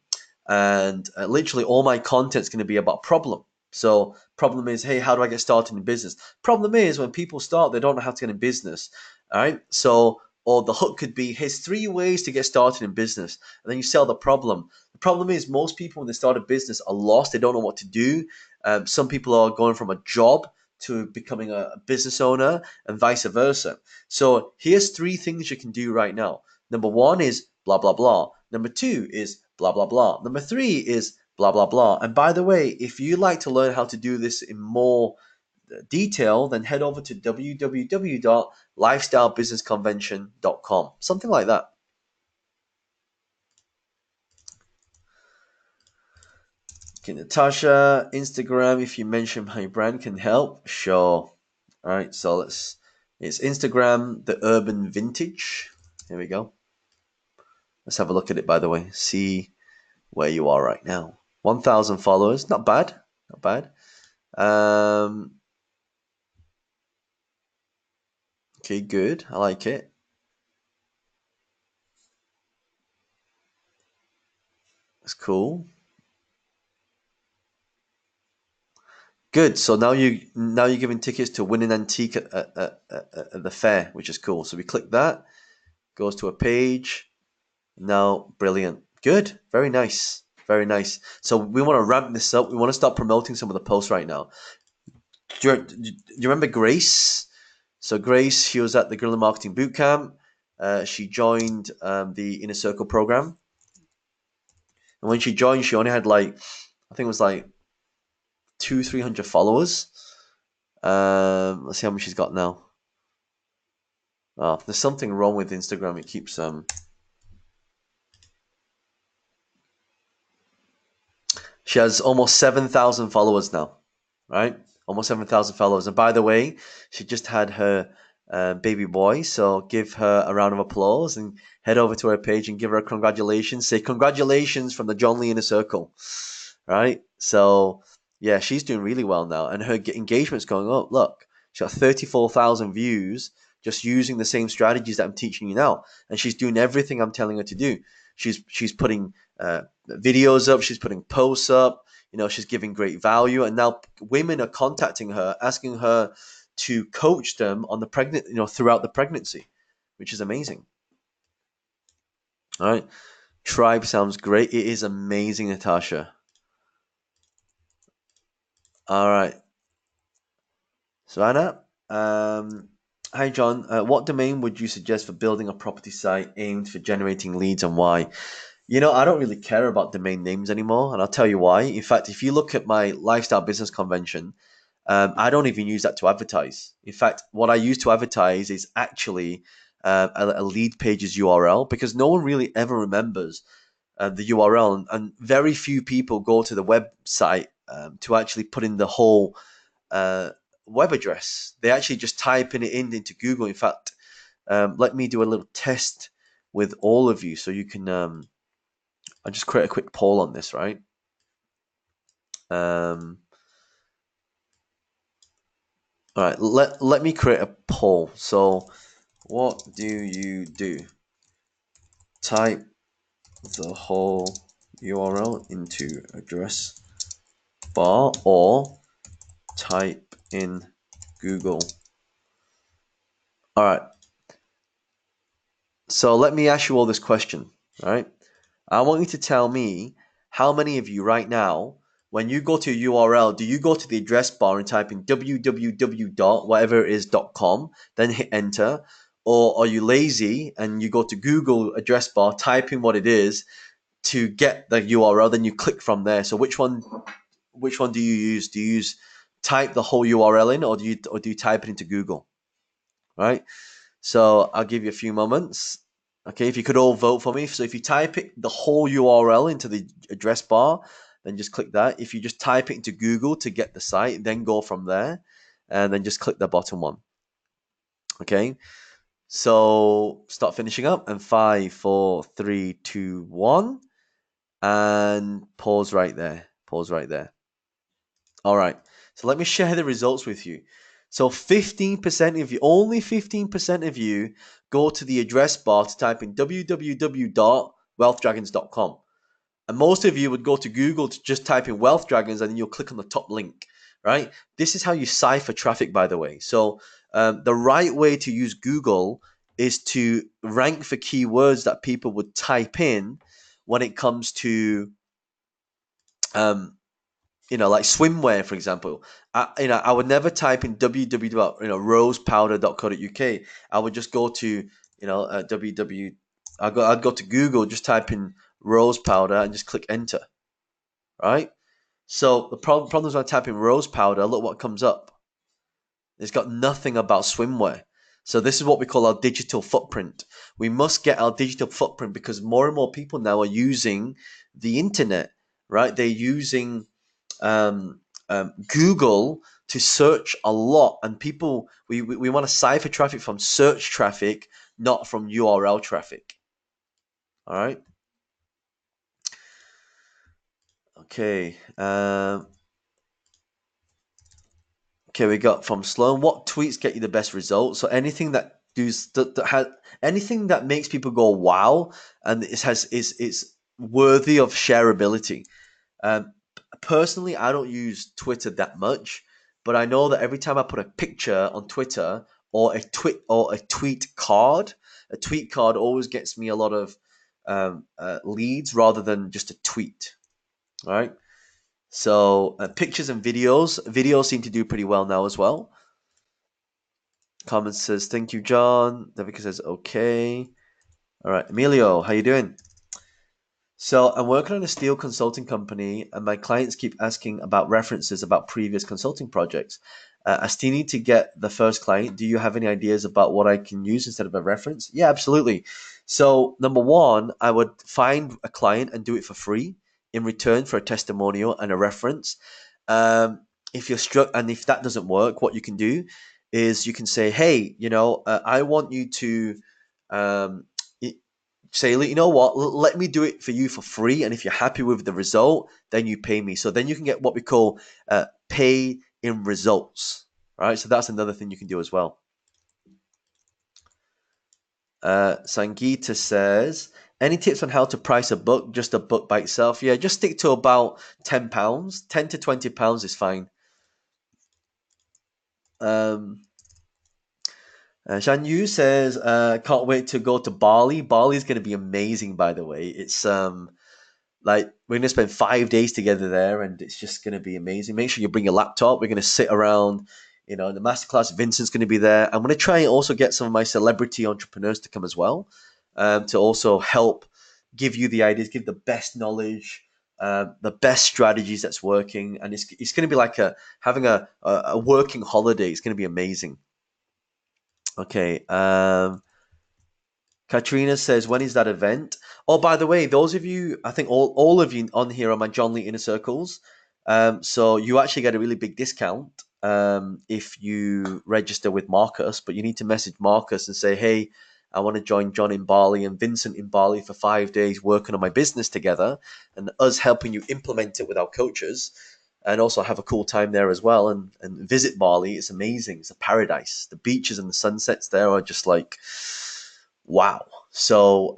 Speaker 1: and literally all my content's going to be about problem. So problem is, hey, how do I get started in business? Problem is when people start, they don't know how to get in business. All right. So Or the hook could be, here's 3 ways to get started in business. And then you sell the problem. The problem is most people when they start a business are lost. They don't know what to do. Some people are going from a job to becoming a business owner and vice versa. So here's 3 things you can do right now. Number 1 is blah, blah, blah. Number 2 is blah, blah, blah. Number 3 is blah, blah, blah. And by the way, if you like to learn how to do this in more detail, then head over to www.lifestylebusinessconvention.com. Something like that. Okay, Natasha, Instagram, if you mention my brand can help. Sure. All right, so it's Instagram, the Urban Vintage. Here we go. Let's have a look at it, by the way. See where you are right now. 1,000 followers. Not bad. Not bad. Okay, good. I like it. That's cool. Good. So now you're giving tickets to win an antique at the fair, which is cool. So we click that, goes to a page. Now, brilliant. Good. Very nice. Very nice. So we want to ramp this up. We want to start promoting some of the posts right now. Do you remember Grace? So Grace, she was at the Guerrilla Marketing Bootcamp. She joined the Inner Circle program. And when she joined, she only had I think it was 300 followers. Let's see how much she's got now. Oh, there's something wrong with Instagram. It keeps She has almost 7,000 followers now, right? Almost 7,000 followers. And by the way, she just had her baby boy. So give her a round of applause and head over to her page and give her a congratulations. Say congratulations from the John Lee Inner Circle, right? So yeah, she's doing really well now, and her engagement's going up. Look, she's got 34,000 views just using the same strategies that I'm teaching you now, and she's doing everything I'm telling her to do. She's putting videos up, she's putting posts up. She's giving great value, and now women are contacting her, asking her to coach them on the pregnant, throughout the pregnancy, which is amazing. All right, tribe sounds great. It is amazing, Natasha. All right, Savannah. Hi, John. What domain would you suggest for building a property site aimed for generating leads, and why? I don't really care about domain names anymore, and I'll tell you why. In fact, if you look at my lifestyle business convention, I don't even use that to advertise. In fact, what I use to advertise is actually a lead page's URL, because no one really ever remembers the URL, and very few people go to the website to actually put in the whole web address. They actually just type it into Google. In fact, let me do a little test with all of you so you can. I'll just create a quick poll on this, right? All right, let me create a poll. So, what do you do? Type the whole URL into address bar, or type in Google. All right. So let me ask you all this question, all right? I want you to tell me how many of you right now, when you go to a URL, do you go to the address bar and type in www.whatever.com, then hit enter? Or are you lazy and you go to Google address bar, type in what it is to get the URL, then you click from there? So which one do you use? Do you type the whole URL in, or do you type it into Google? Right? So I'll give you a few moments. Okay, if you could all vote for me. So if you type the whole URL into the address bar, then just click that. If you just type it into Google to get the site, then go from there, and then just click the bottom one. Okay, so start finishing up, and 5, 4, 3, 2, 1, and pause right there. Pause right there. All right, so let me share the results with you. So 15% of you, only 15% of you go to the address bar to type in www.wealthdragons.com. And most of you would go to Google to just type in Wealth Dragons, and then you'll click on the top link, right? This is how you cipher traffic, by the way. So the right way to use Google is to rank for keywords that people would type in when it comes to um, like swimwear, for example. I would never type in www.rosepowder.co.uk. I would just go to, www. I'd go to Google, just type in rose powder and just click enter, right? So the problem is when I type in rose powder, look what comes up. It's got nothing about swimwear. So this is what we call our digital footprint. We must get our digital footprint because more and more people now are using the internet, right? They're using Google to search a lot, and people we want to cipher traffic from search traffic, not from URL traffic. All right. Okay. Okay, we got from Sloan. What tweets get you the best results? So anything that does that has anything that makes people go wow, and is worthy of shareability. Um, Personally, I don't use Twitter that much, but I know that every time I put a picture on Twitter or a tweet card always gets me a lot of leads rather than just a tweet. All right. So pictures and videos seem to do pretty well now as well. Comment says thank you, John. Devika says okay. All right, Emilio, how you doing? So I'm working on a steel consulting company, and my clients keep asking about references about previous consulting projects. I still need to get the first client. Do you have any ideas about what I can use instead of a reference? Yeah, absolutely. So number one, I would find a client and do it for free in return for a testimonial and a reference. If you're struck, and if that doesn't work, what you can do is you can say, "Hey, I want you to." Um, Say, you know what, let me do it for you for free. And if you're happy with the result, then you pay me. So then you can get what we call pay in results, right? So that's another thing you can do as well. Sangita says, any tips on how to price a book, just a book by itself? Yeah, just stick to about £10. 10 to £20 is fine. Shan Yu says, can't wait to go to Bali. Bali is going to be amazing, by the way. It's like we're gonna spend 5 days together there, and it's just gonna be amazing. Make sure you bring your laptop. We're gonna sit around, the masterclass. Vincent's gonna be there. I'm gonna try and also get some of my celebrity entrepreneurs to come as well, to also help give you the ideas, give the best knowledge, the best strategies that's working, and it's gonna be like having a working holiday. It's gonna be amazing. Okay. Katrina says, when is that event? Oh, by the way, those of you, I think all of you on here are my John Lee Inner Circles. So you actually get a really big discount if you register with Marcus, but you need to message Marcus and say, hey, I want to join John in Bali and Vincent in Bali for 5 days working on my business together and us helping you implement it with our coaches and also have a cool time there as well and visit Bali. It's amazing. It's a paradise. The beaches and the sunsets there are just like wow. So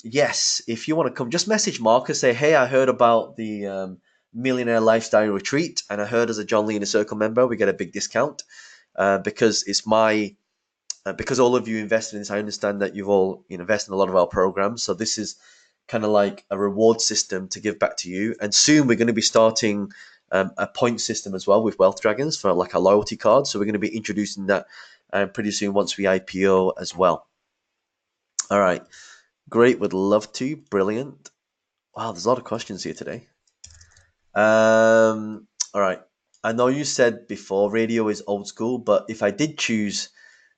Speaker 1: yes, if you want to come, just message Marcus. Say, hey, I heard about the Millionaire Lifestyle Retreat, and I heard as a John Lee Inner Circle member, we get a big discount because it's my because all of you invested in this. I understand that you've all invested in a lot of our programs, so this is kind of like a reward system to give back to you. And soon we're going to be starting a point system as well with Wealth Dragons for like a loyalty card. So we're going to be introducing that pretty soon once we IPO as well. All right. Great. Would love to. Brilliant. Wow, there's a lot of questions here today. All right. I know you said before radio is old school, but if I did choose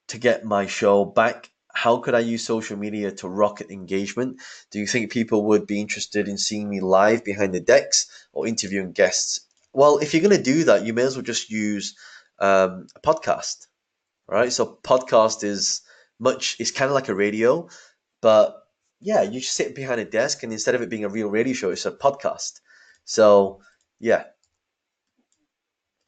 Speaker 1: to get my show back, how could I use social media to rocket engagement? Do you think people would be interested in seeing me live behind the decks or interviewing guests? Well, if you're going to do that, you may as well just use a podcast, right? So podcast is it's kind of like a radio, but yeah, you just sit behind a desk, and instead of it being a real radio show, it's a podcast. So yeah,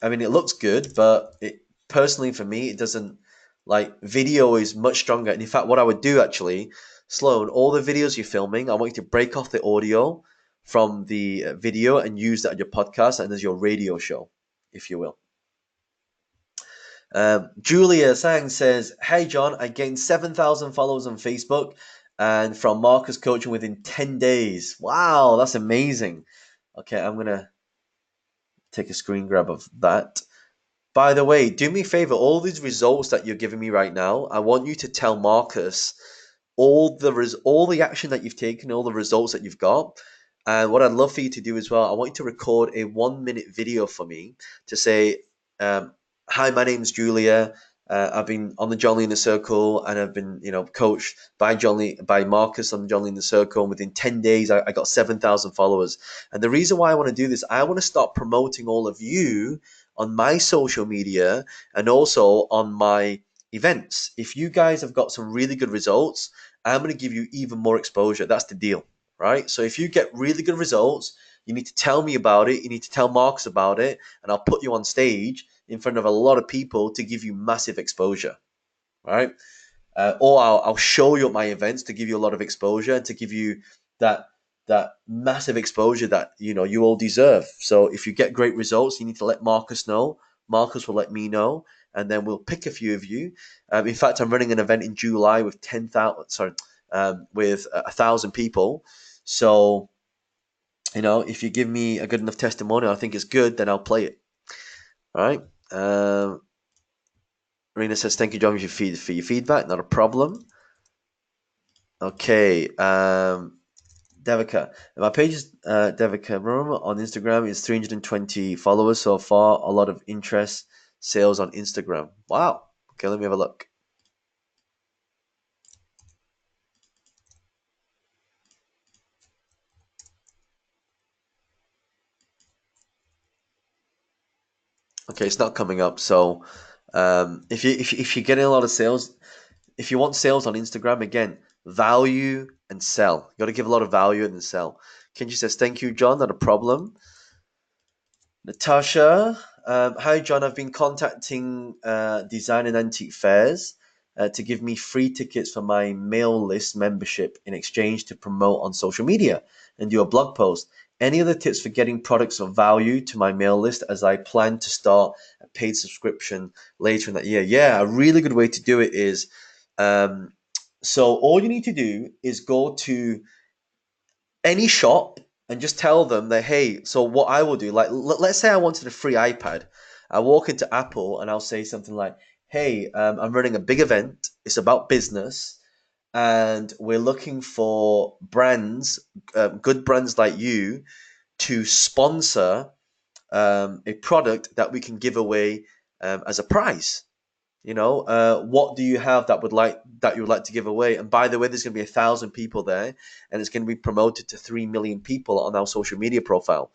Speaker 1: I mean, it looks good, but it personally for me, it doesn't like video is much stronger. And in fact, what I would do actually, Sloan, all the videos you're filming, I want you to break off the audio from the video and use that on your podcast and as your radio show, if you will. Julia Sang says, "Hey John, I gained 7,000 followers on Facebook, and from Marcus Coaching within 10 days. Wow, that's amazing." Okay, I'm gonna take a screen grab of that. By the way, do me a favor. All these results that you're giving me right now, I want you to tell Marcus all the action that you've taken, all the results that you've got. And what I'd love for you to do as well, I want you to record a 1 minute video for me to say, "Hi, my name's Julia. I've been on the John Lee in the Circle, and I've been, coached by Marcus on the John Lee in the Circle. And within 10 days, I got 7,000 followers. And the reason why I want to do this, I want to start promoting all of you on my social media and also on my events. If you guys have got some really good results, I'm going to give you even more exposure. That's the deal, right? So if you get really good results, you need to tell me about it. You need to tell Marcus about it, and I'll put you on stage in front of a lot of people to give you massive exposure, right? Or I'll show you at my events to give you a lot of exposure and to give you that massive exposure that you all deserve. So if you get great results, you need to let Marcus know. Marcus will let me know, and then we'll pick a few of you. In fact, I'm running an event in July with 10,000. Sorry, with 1,000 people. So if you give me a good enough testimonial, I think it's good, then I'll play it. All right. Rena says, "Thank you, John, for your feedback. Not a problem." Okay. Devika. My page is Devika Room on Instagram is 320 followers so far. A lot of interest, sales on Instagram. Wow. Okay, let me have a look. Okay, it's not coming up. So, if you're getting a lot of sales, if you want sales on Instagram, again, value and sell. You got to give a lot of value and then sell. Kenji says, "Thank you, John. Not a problem." Natasha, "Hi John, I've been contacting design and antique fairs to give me free tickets for my mail list membership in exchange to promote on social media and do a blog post. Any other tips for getting products of value to my mail list as I plan to start a paid subscription later in that year?" Yeah, a really good way to do it is um, so all you need to do is go to any shop and just tell them that, hey, so what I will do, like let's say I wanted a free iPad. I walk into Apple and I'll say something like, "Hey, I'm running a big event. It's about business, and we're looking for brands, good brands like you, to sponsor a product that we can give away as a prize. What do you have that you would like to give away? And by the way, there's going to be 1,000 people there, and it's going to be promoted to 3 million people on our social media profile."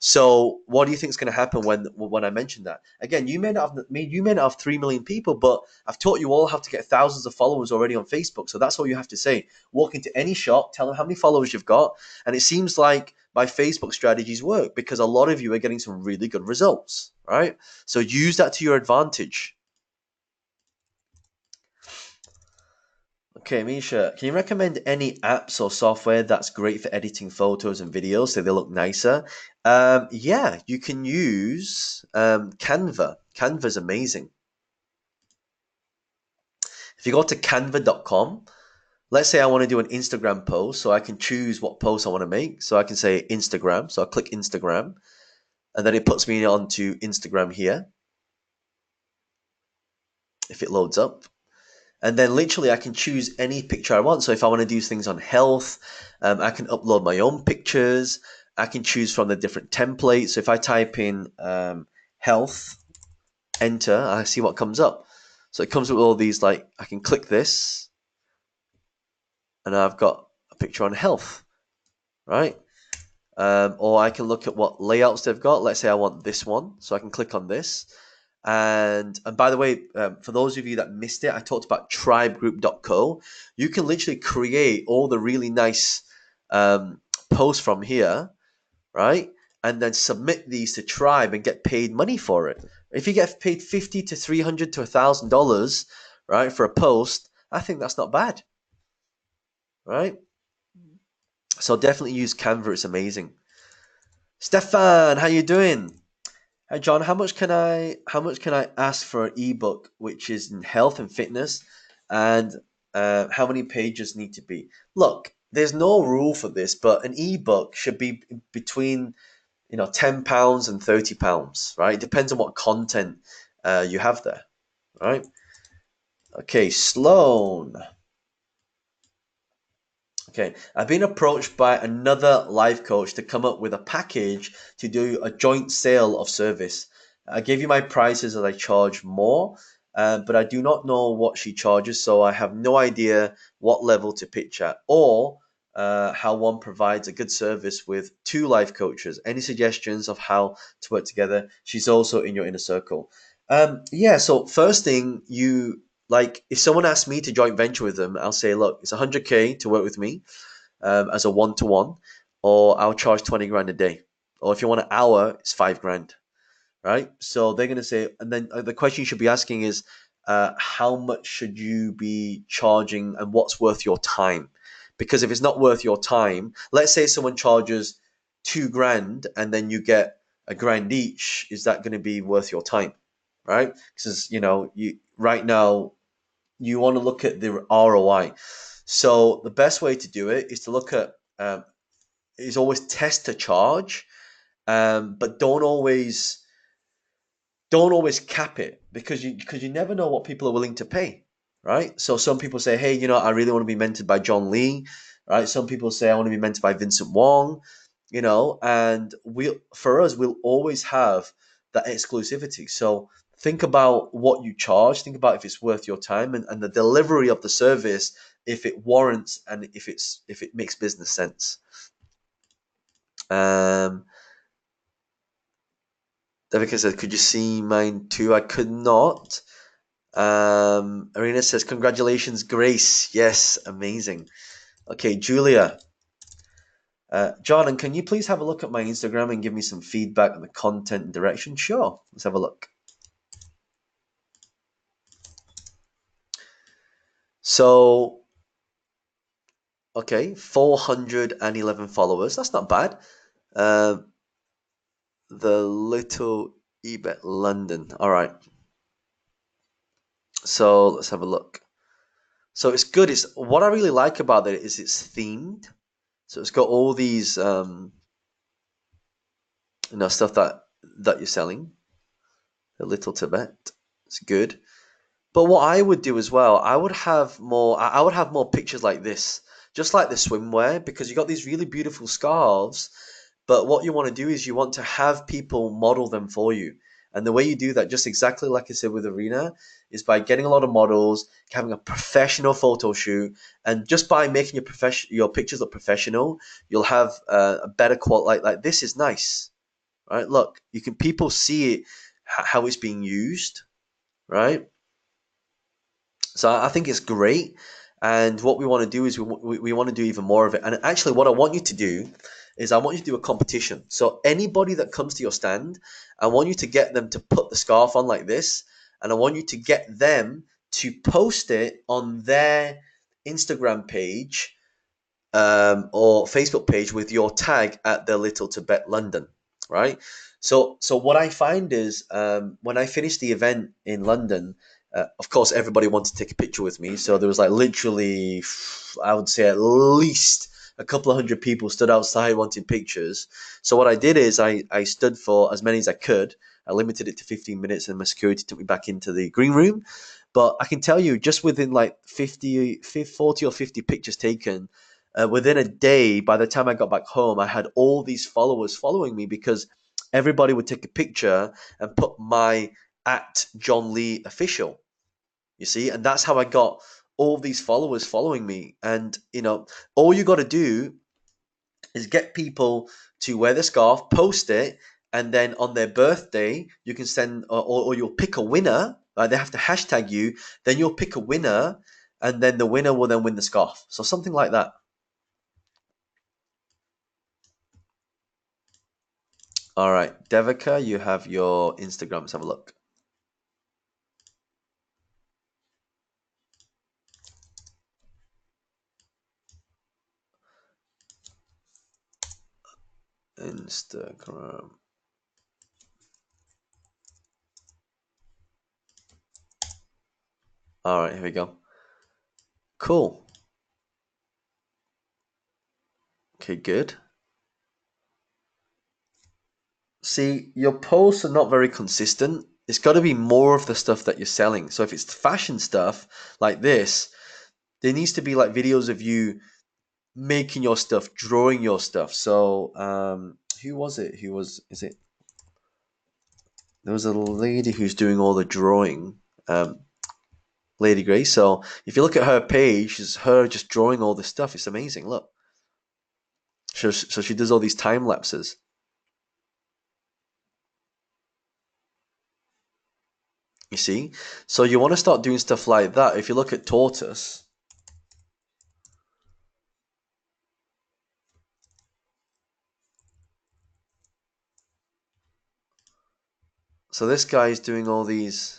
Speaker 1: So, what do you think is going to happen when I mention that? Again, you may not have 3 million people, but I've taught you all how to get thousands of followers already on Facebook. So that's all you have to say. Walk into any shop, tell them how many followers you've got, and it seems like my Facebook strategies work because a lot of you are getting some really good results, right? So use that to your advantage. Okay, Misha, can you recommend any apps or software that's great for editing photos and videos so they look nicer? Yeah, you can use Canva. Canva's amazing. If you go to canva.com, let's say I want to do an Instagram post, so I can choose what post I want to make. So I can say Instagram. So I click Instagram, and then it puts me onto Instagram here if it loads up. And then literally I can choose any picture I want. So if I want to do things on health, I can upload my own pictures. I can choose from the different templates. So if I type in health, enter, I see what comes up. So it comes up with all these, like I can click this and I've got a picture on health, right? Or I can look at what layouts they've got. Let's say I want this one. So I can click on this. And by the way, for those of you that missed it, I talked about tribegroup.co. You can literally create all the really nice posts from here, right? And then submit these to Tribe and get paid money for it. If you get paid $50 to $300 to $1,000, right, for a post, I think that's not bad, right? So definitely use Canva. It's amazing. Stefan, how you doing? Hey John, how much can I ask for an ebook which is in health and fitness, and how many pages need to be? Look, there's no rule for this, but an ebook should be between £10 and £30, right? It depends on what content you have there, right? Okay, Sloan. Okay, I've been approached by another life coach to come up with a package to do a joint sale of service. I gave you my prices as I charge more, but I do not know what she charges, so I have no idea what level to pitch at or how one provides a good service with two life coaches. Any suggestions of how to work together? She's also in your inner circle. Yeah, so first thing you like, if someone asks me to joint venture with them, I'll say, look, it's 100K to work with me as a one to one, or I'll charge 20 grand a day. Or if you want an hour, it's 5 grand, right? So they're going to say, and then the question you should be asking is, how much should you be charging and what's worth your time? Because if it's not worth your time, let's say someone charges 2 grand and then you get a grand each, is that going to be worth your time? Right? Because, you right now, you want to look at the ROI. So the best way to do it is to look at is always test to charge, but don't always cap it because you never know what people are willing to pay, right? So some people say, hey, I really want to be mentored by John Lee, right? Some people say I want to be mentored by Vincent Wong, and we'll always have that exclusivity. So think about what you charge, think about if it's worth your time and the delivery of the service, if it warrants and if it makes business sense. Um, Devika says, could you see mine too? I could not. Arena says, congratulations, Grace. Yes, amazing. Okay, Julia. John, and can you please have a look at my Instagram and give me some feedback on the content and direction? Sure, let's have a look. So, okay, 411 followers. That's not bad. Um, the Little Ebet London. All right. So let's have a look. So it's good. It's what I really like about it is it's themed. So it's got all these stuff that you're selling. The Little Tibet. It's good. But what I would do as well, I would have more pictures like this, just like the swimwear, because you got these really beautiful scarves. But what you want to do is you want to have people model them for you. And the way you do that, just exactly like I said with Arena, is by getting a lot of models, having a professional photo shoot, and just by making your pictures look professional, you'll have a better quality. Like this is nice, right? Look, you can people see it how it's being used, right? So I think it's great. And what we want to do is we want to do even more of it. And actually, what I want you to do is I want you to do a competition. So anybody that comes to your stand, I want you to get them to put the scarf on like this, and I want you to get them to post it on their Instagram page or Facebook page with your tag at the Little Tibet London, right? So what I find is when I finished the event in London, of course everybody wanted to take a picture with me. So there was like literally, I would say at least a couple of hundred people stood outside wanting pictures. So what I did is I stood for as many as I could. I limited it to 15 minutes, and my security took me back into the green room. But I can tell you, just within like 40 or 50 pictures taken, within a day, by the time I got back home, I had all these followers following me because everybody would take a picture and put my at John Lee official. You see, and that's how I got all these followers following me. And all you got to do is get people to wear the scarf, post it, and then on their birthday, you can send or you'll pick a winner. They have to hashtag you. Then you'll pick a winner, and then the winner will then win the scarf. So something like that. All right, Devika, you have your Instagram. Let's have a look. Instagram. All right, here we go. Cool. Okay, good. See, your posts are not very consistent. It's got to be more of the stuff that you're selling. So if it's fashion stuff like this, there needs to be like videos of you making your stuff, drawing your stuff. So, who was it? Is it, there was a lady who's doing all the drawing, Lady Grace. So if you look at her page, it's her just drawing all this stuff. It's amazing. Look. So she does all these time lapses. You see? So you want to start doing stuff like that. If you look at Tortoise, so this guy is doing all these.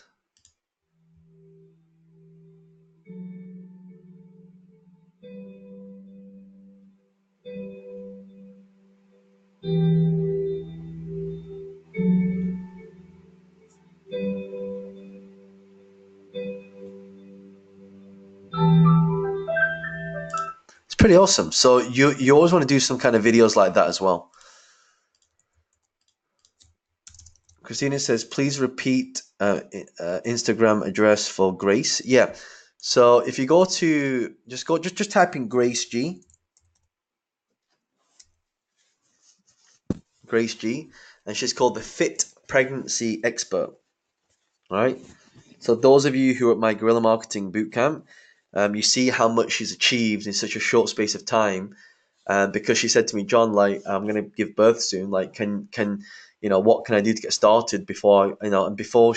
Speaker 1: It's pretty awesome. So you always want to do some kind of videos like that as well. Christina says, please repeat Instagram address for Grace. Yeah. So if you go to just type in Grace G, and she's called the Fit Pregnancy Expert. All right. So those of you who are at my guerrilla marketing bootcamp, you see how much she's achieved in such a short space of time. Because she said to me, John, like I'm gonna give birth soon. Like, can what can I do to get started before and before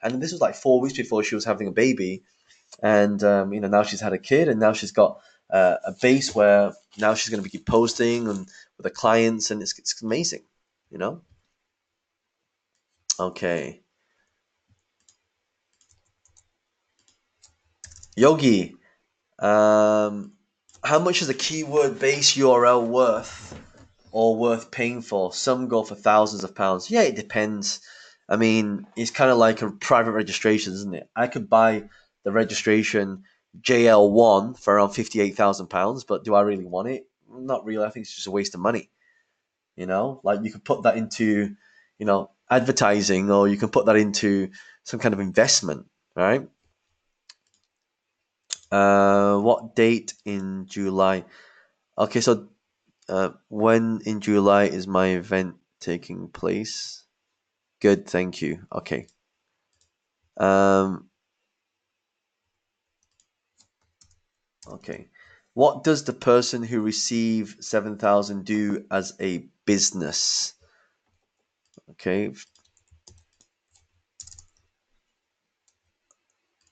Speaker 1: and this was like 4 weeks before she was having a baby, and now she's had a kid, and now she's got a base where now she's gonna be posting and with the clients, and it's amazing, you know. Okay, Yogi. Um, how much is a keyword based URL worth or worth paying for? Some go for thousands of pounds. Yeah, it depends. I mean, it's kind of like a private registration, isn't it? I could buy the registration JL1 for around £58,000, but do I really want it? Not really. I think it's just a waste of money. Like you could put that into, advertising, or you can put that into some kind of investment, right? What date in July? Okay, so when in July is my event taking place? Good, thank you. Okay. Um, okay. What does the person who received 7,000 do as a business? Okay.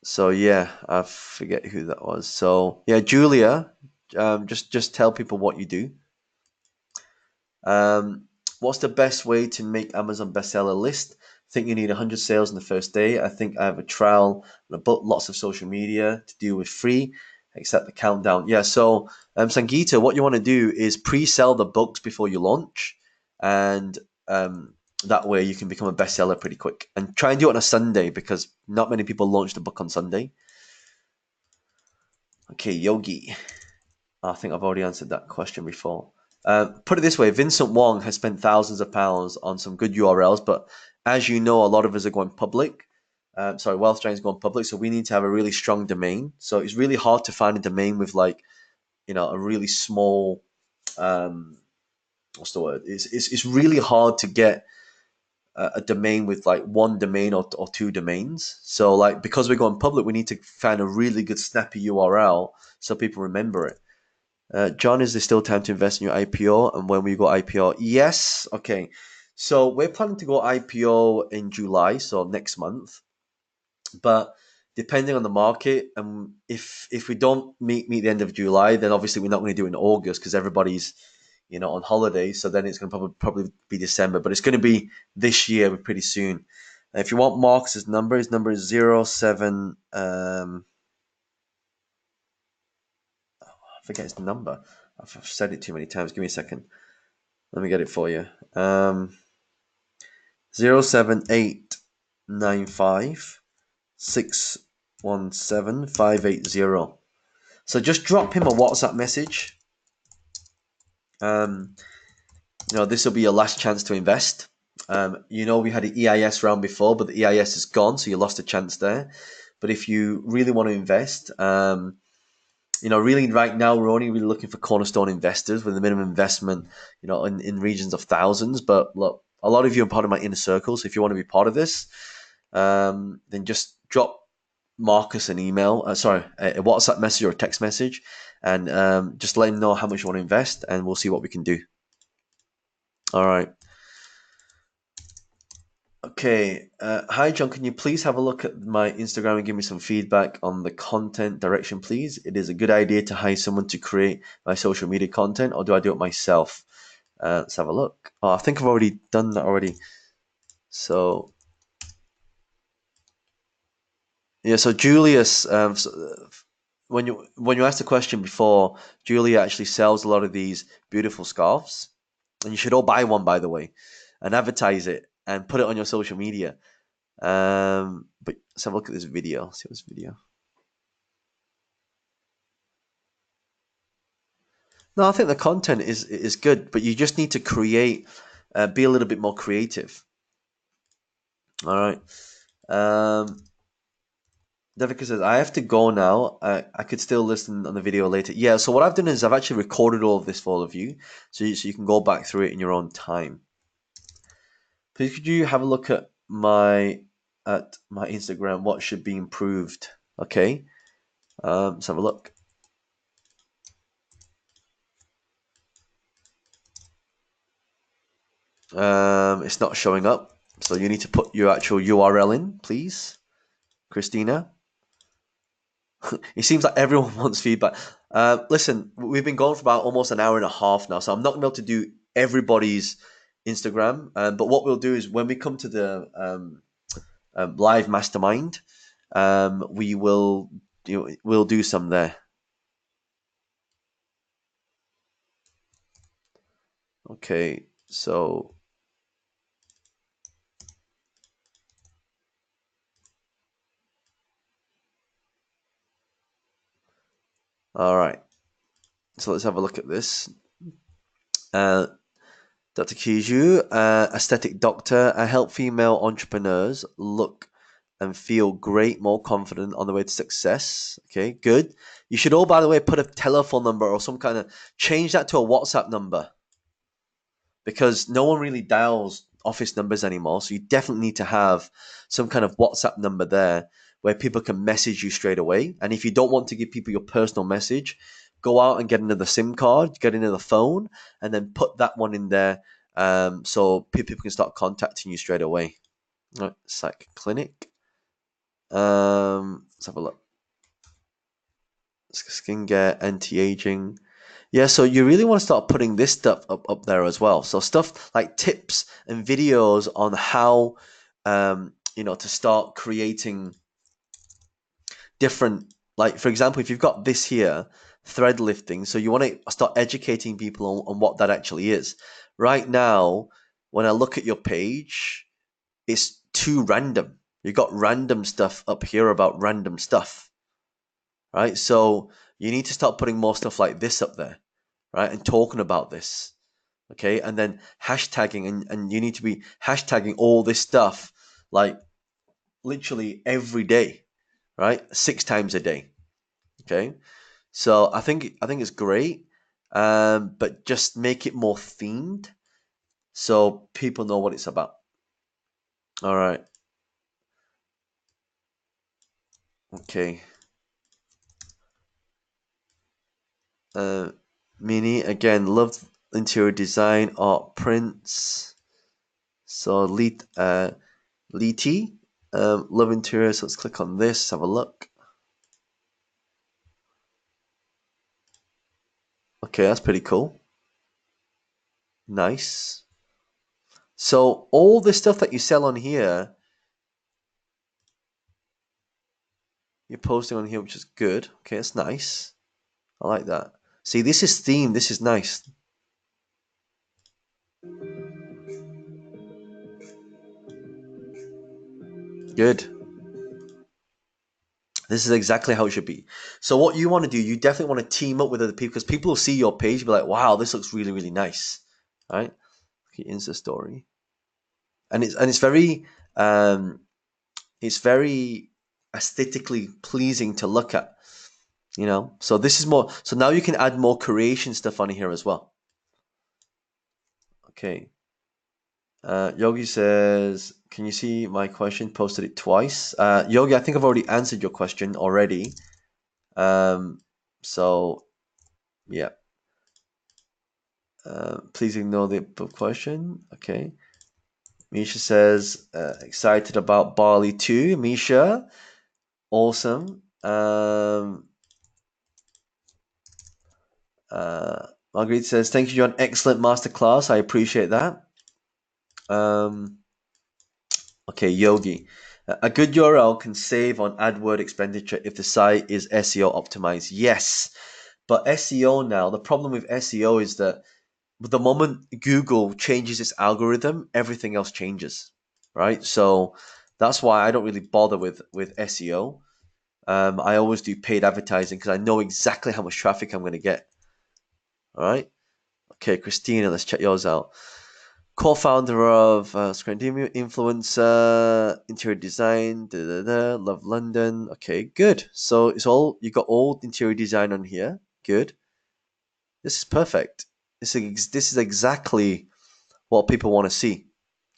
Speaker 1: So yeah, I forget who that was. So yeah, Julia, just tell people what you do. What's the best way to make Amazon bestseller list? I think you need 100 sales on the first day. I think I have a trial and lots of social media to do with free, except the countdown. Yeah, so Sangeeta, what you want to do is pre-sell the books before you launch, and that way you can become a bestseller pretty quick. And try and do it on a Sunday because not many people launch the book on Sunday. Okay, Yogi. I think I've already answered that question before. Put it this way, Vincent Wong has spent thousands of pounds on some good URLs, but as you know, a lot of us are going public. Wealth Train is going public, so we need to have a really strong domain. So it's really hard to find a domain with like, a really small, um, what's the word? It's really hard to get a domain with like one domain or two domains. So like because we're going public, we need to find a really good snappy URL so people remember it. John, is there still time to invest in your IPO? And when will you go IPO? Yes. Okay. So we're planning to go IPO in July, so next month. But depending on the market, and if we don't meet the end of July, then obviously we're not going to do it in August because everybody's on holiday. So then it's going to probably be December. But it's going to be this year, pretty soon. If you want Marcus's number, his number is 07. I forget his number. I've said it too many times. Give me a second. Let me get it for you. 07895 17580. So just drop him a WhatsApp message. This will be your last chance to invest. We had an EIS round before, but the EIS is gone, so you lost a chance there. But if you really want to invest, really right now we're only really looking for cornerstone investors with a minimum investment, in regions of thousands. But look, a lot of you are part of my inner circle, so if you want to be part of this, then just drop Marcus an email, a WhatsApp message or a text message, and just let him know how much you want to invest, and we'll see what we can do. All right. Okay. Hi, John. Can you please have a look at my Instagram and give me some feedback on the content direction, please? It is a good idea to hire someone to create my social media content, or do I do it myself? Let's have a look. Oh, I think I've already done that already. So, yeah. So Julius, when you asked the question before, Julia actually sells a lot of these beautiful scarves, and you should all buy one, by the way, and advertise it and put it on your social media. But let's have a look at this video. See this video. No, I think the content is good, but you just need to create, be a little bit more creative. All right. Um, Devika says I have to go now. I could still listen on the video later. Yeah. So what I've done is I've actually recorded all of this for all of you, so you can go back through it in your own time. Please could you have a look at my Instagram? What should be improved? Okay. Let's have a look. It's not showing up, so you need to put your actual URL in, please, Christina. It seems like everyone wants feedback. Listen, we've been going for about almost an hour and a half now, so I'm not gonna be able to do everybody's Instagram. But what we'll do is when we come to the live mastermind, we will we'll do some there. Okay, so all right, so let's have a look at this. Dr. Kiju, aesthetic doctor. I help female entrepreneurs look and feel great, more confident on the way to success. Okay, good. You should all, by the way, put a telephone number or some kind of change that to a WhatsApp number because no one really dials office numbers anymore. So you definitely need to have some kind of WhatsApp number there where people can message you straight away. And if you don't want to give people your personal message, go out and get another SIM card, get another phone, and then put that one in there so people can start contacting you straight away. Right, Psych Clinic. Let's have a look. Skin care, anti-aging. Yeah, so you really want to start putting this stuff up there as well. So stuff like tips and videos on how to start creating different, like for example, if you've got this here, thread lifting, so you want to start educating people on what that actually is. Right now, when I look at your page, it's too random. You've got random stuff up here about random stuff, right? So you need to start putting more stuff like this up there, right? And talking about this, okay? And then hashtagging, and you need to be hashtagging all this stuff like literally every day, right? 6 times a day, okay? So I think it's great, but just make it more themed so people know what it's about. All right, okay. Uh, Mini again, love interior design, art prints. So Liti, love interior. So let's click on this. Have a look. Okay, that's pretty cool. Nice. So all the stuff that you sell on here, you're posting on here, which is good. Okay, that's nice. I like that. See, this is themed. This is nice. Good. This is exactly how it should be. So what you want to do, you definitely want to team up with other people because people will see your page and be like, wow, this looks really, really nice. Right? Okay, Insta story. And um it's very aesthetically pleasing to look at, you know. So this is more so now you can add more creation stuff on here as well. Okay. Yogi says, can you see my question? Posted it twice. Yogi, I think I've already answered your question already. Um, so yeah. Please ignore the above question. Okay. Misha says, excited about Bali too. Misha, awesome. Marguerite says, thank you, John. Excellent masterclass. I appreciate that. Um, okay, Yogi. A good URL can save on AdWord expenditure if the site is SEO optimized. Yes, but SEO now, the problem with SEO is that the moment Google changes its algorithm, everything else changes, right? So that's why I don't really bother with SEO. I always do paid advertising because I know exactly how much traffic I'm going to get. All right. Okay, Christina, let's check yours out. Co-founder of Scrandemia, influencer, interior design, love London. Okay, good. So it's all you got all interior design on here. Good. This is perfect. This is exactly what people want to see.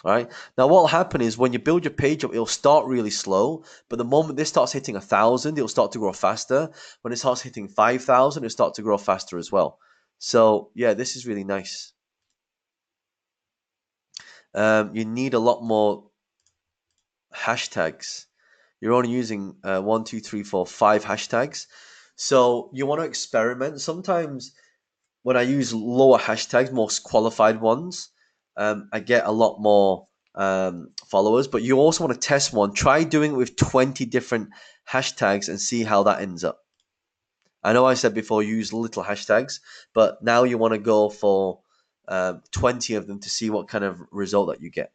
Speaker 1: All right. Now, what will happen is when you build your page up, it'll start really slow, but the moment this starts hitting 1,000, it'll start to grow faster. When it starts hitting 5,000, it'll start to grow faster as well. So yeah, this is really nice. You need a lot more hashtags. You're only using one, two, three, four, five hashtags. So you want to experiment. Sometimes when I use lower hashtags, most qualified ones, I get a lot more followers. But you also want to test one. Try doing it with 20 different hashtags and see how that ends up. I know I said before use little hashtags, but now you want to go for 20 of them to see what kind of result that you get.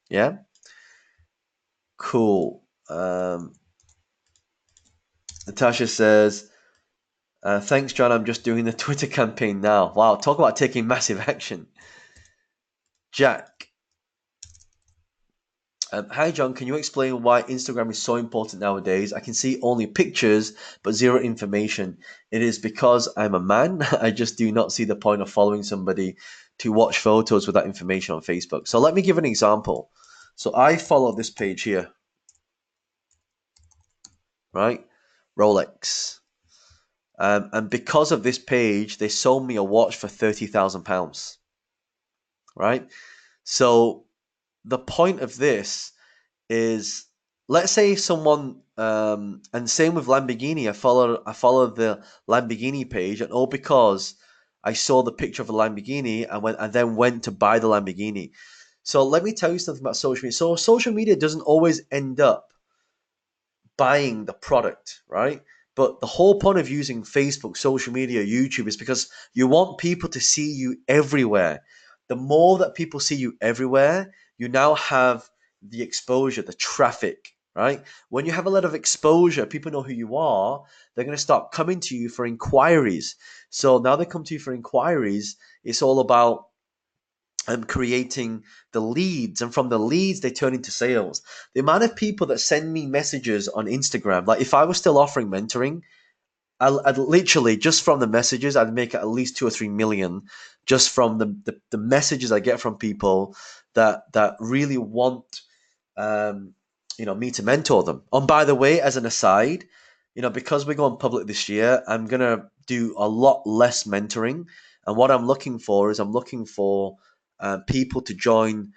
Speaker 1: Yeah? Cool. Natasha says, thanks, John. I'm just doing the Twitter campaign now. Wow, talk about taking massive action. Jack, hi, John. Can you explain why Instagram is so important nowadays? I can see only pictures but zero information. It is because I'm a man. I just do not see the point of following somebody to watch photos without information on Facebook. So let me give an example. So I follow this page here, right? Rolex. And because of this page, they sold me a watch for £30,000, right? So the point of this is, let's say someone, and same with Lamborghini. I followed the Lamborghini page, and all because I saw the picture of a Lamborghini and then went to buy the Lamborghini. So let me tell you something about social media. So social media doesn't always end up buying the product, right? But the whole point of using Facebook, social media, YouTube is because you want people to see you everywhere. The more that people see you everywhere, you now have the exposure, the traffic, right? When you have a lot of exposure, people know who you are, they're going to start coming to you for inquiries. So now they come to you for inquiries. It's all about creating the leads, and from the leads they turn into sales. The amount of people that send me messages on Instagram, like if I was still offering mentoring, I'd literally just from the messages I'd make at least 2 or 3 million just from the messages I get from people that really want um, me to mentor them. And by the way, as an aside, because we're going public this year, I'm gonna do a lot less mentoring. And what I'm looking for people to join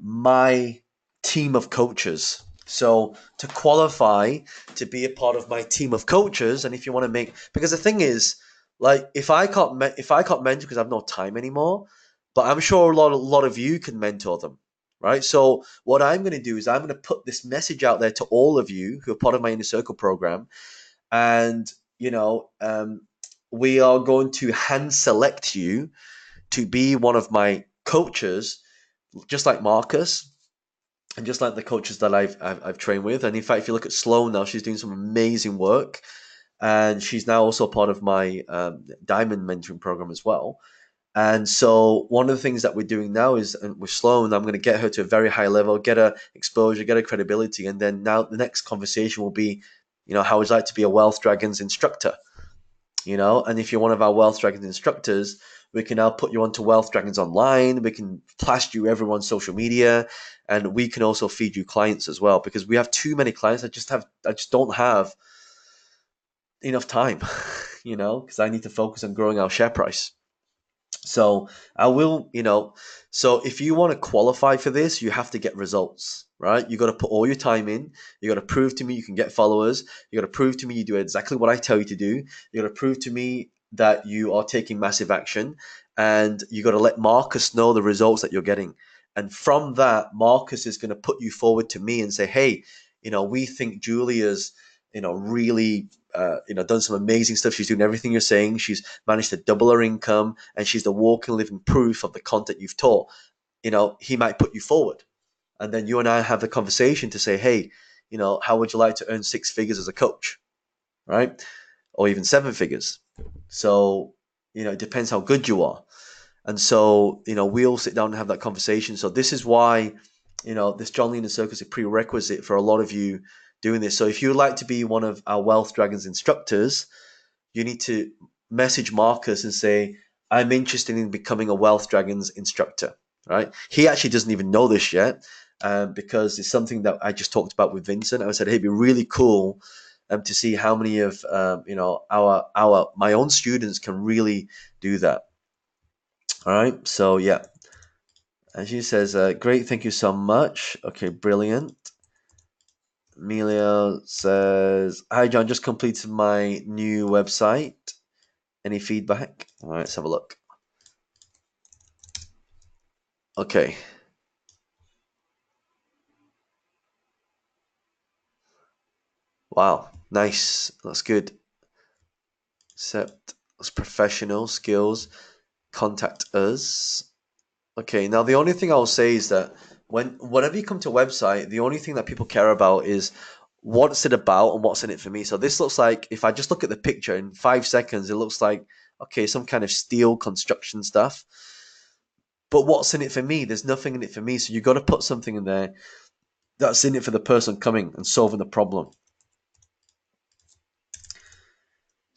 Speaker 1: my team of coaches. So to qualify to be a part of my team of coaches, and if you want to make, because the thing is, like if I can't mentor because I have no time anymore, but I'm sure a lot of you can mentor them, right? So what I'm going to do is I'm going to put this message out there to all of you who are part of my inner circle program, and we are going to hand select you to be one of my coaches, just like Marcus. and just like the coaches that I've trained with. And in fact, if you look at Sloan now, she's doing some amazing work, and she's now also part of my Diamond mentoring program as well. And so one of the things that we're doing now is with Sloan, I'm going to get her to a very high level, get her exposure, get her credibility, and then now the next conversation will be, how would you like to be a Wealth Dragons instructor? And if you're one of our Wealth Dragons instructors, we can now put you onto Wealth Dragons Online. We can plaster you everywhere on social media, and we can also feed you clients as well, because we have too many clients. I just don't have enough time, because I need to focus on growing our share price. So I will, so if you want to qualify for this, you have to get results, right? You got to put all your time in. You got to prove to me you can get followers. You got to prove to me you do exactly what I tell you to do. You got to prove to me that you are taking massive action, and you got to let Marcus know the results that you're getting. And from that, Marcus is going to put you forward to me and say, hey, we think Julia's, really, done some amazing stuff. She's doing everything you're saying. She's managed to double her income, and she's the walking living proof of the content you've taught. He might put you forward, and then you and I have the conversation to say, hey, how would you like to earn 6 figures as a coach, right? Or even 7 figures. So, it depends how good you are. And so, we'll sit down and have that conversation. So this is why, this John Lee Circle is a prerequisite for a lot of you doing this. So if you would like to be one of our Wealth Dragons instructors, you need to message Marcus and say, I'm interested in becoming a Wealth Dragons instructor, right? He actually doesn't even know this yet, because it's something that I just talked about with Vincent. I said, hey, it'd be really cool to see how many of our my own students can really do that. All right, so yeah, and she says, great, thank you so much. Okay, brilliant. Amelia says, hi John, just completed my new website. Any feedback? All right, let's have a look. Okay. Wow, nice. That's good. Accept as professional skills. Contact us. Okay, now the only thing I'll say is that whenever you come to a website, the only thing that people care about is what's it about and what's in it for me. So this looks like, if I just look at the picture in 5 seconds, it looks like, okay, some kind of steel construction stuff. But what's in it for me? There's nothing in it for me. So you got to put something in there that's in it for the person coming and solving the problem.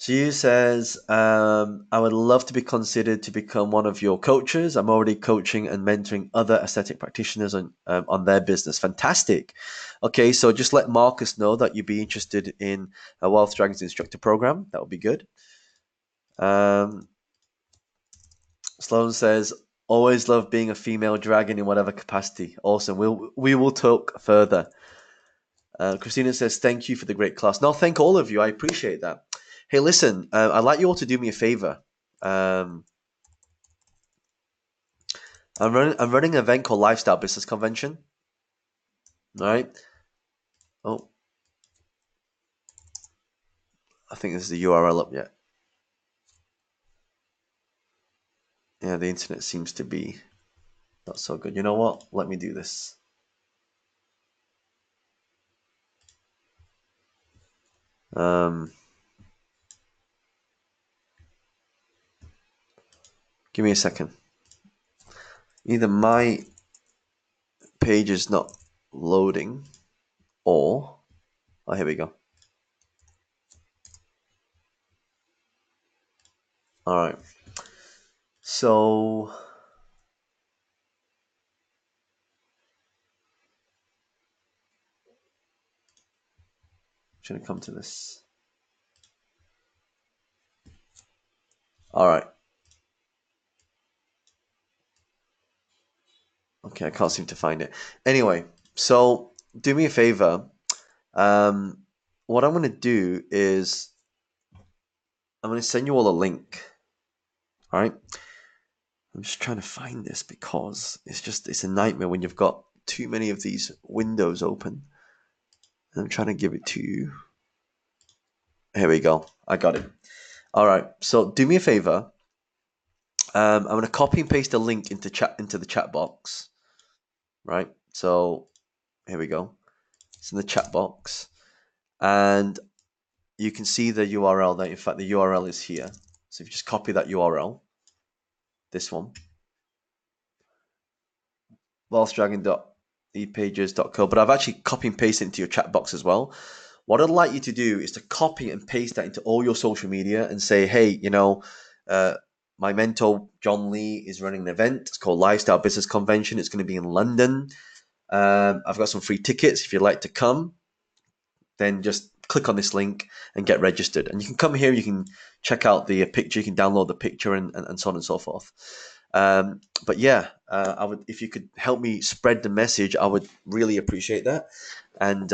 Speaker 1: She says, I would love to be considered to become one of your coaches. I'm already coaching and mentoring other aesthetic practitioners on their business. Fantastic. Okay, so just let Marcus know that you'd be interested in a Wealth Dragons instructor program. That would be good. Sloan says, always love being a female dragon in whatever capacity. Awesome. We will talk further. Christina says, thank you for the great class. No, thank all of you. I appreciate that. Hey, listen, I'd like you all to do me a favor. I'm running an event called Lifestyle Business Convention. All right. Oh, I think this is the URL up yet. Yeah, the internet seems to be not so good. You know what? Let me do this. Give me a second. Either my page is not loading, or here we go. All right. So I'm going to come to this. All right. Okay, I can't seem to find it. Anyway, so do me a favor. What I'm going to do is I'm going to send you all a link. All right. I'm just trying to find this because it's a nightmare when you've got too many of these windows open. And I'm trying to give it to you. Here we go. I got it. All right. So do me a favor. I'm going to copy and paste a link into the chat box. Right. So Here we go. It's in the chat box. And you can see the URL there. In fact, the URL is here. So if you just copy that URL, this one, wealthdragon.epages.co, but I've actually copy and pasted into your chat box as well. What I'd like you to do is to copy and paste that into all your social media and say, hey, my mentor, John Lee, is running an event. It's called Lifestyle Business Convention. It's going to be in London. I've got some free tickets. If you'd like to come, then just click on this link and get registered. And you can come here, you can check out the picture, you can download the picture and so on and so forth. But yeah, I would, if you could help me spread the message, I would really appreciate that. And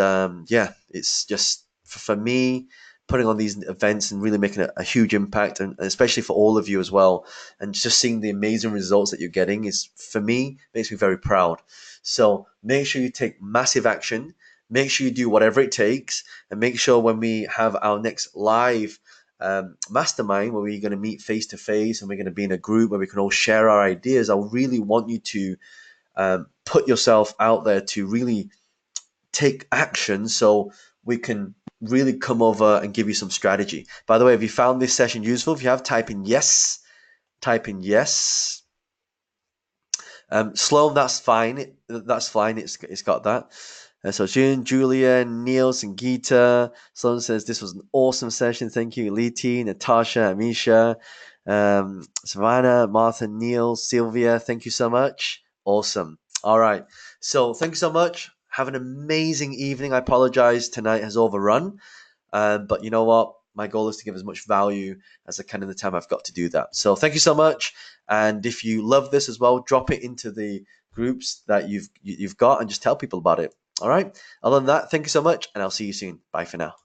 Speaker 1: yeah, it's just for me putting on these events and really making a huge impact, and especially for all of you as well. And just seeing the amazing results that you're getting is, for me, makes me very proud. So make sure you take massive action. Make sure you do whatever it takes, and make sure when we have our next live mastermind where we're going to meet face to face and we're going to be in a group where we can all share our ideas, I really want you to put yourself out there to really take action so we can really come over and give you some strategy. By the way, if you found this session useful, if you have, type in yes. Type in yes. Sloan, that's fine. That's fine. It's got that. So June, Julia, Niels, and Gita. Sloan says this was an awesome session. Thank you, Liti, Natasha, Amisha, Savannah, Martha, Neil, Sylvia. Thank you so much. Awesome. All right. So thank you so much. Have an amazing evening. I apologize. Tonight has overrun. But you know what? My goal is to give as much value as I can in the time I've got to do that. So thank you so much. And if you love this as well, drop it into the groups that you've got and just tell people about it. All right. Other than that, thank you so much, and I'll see you soon. Bye for now.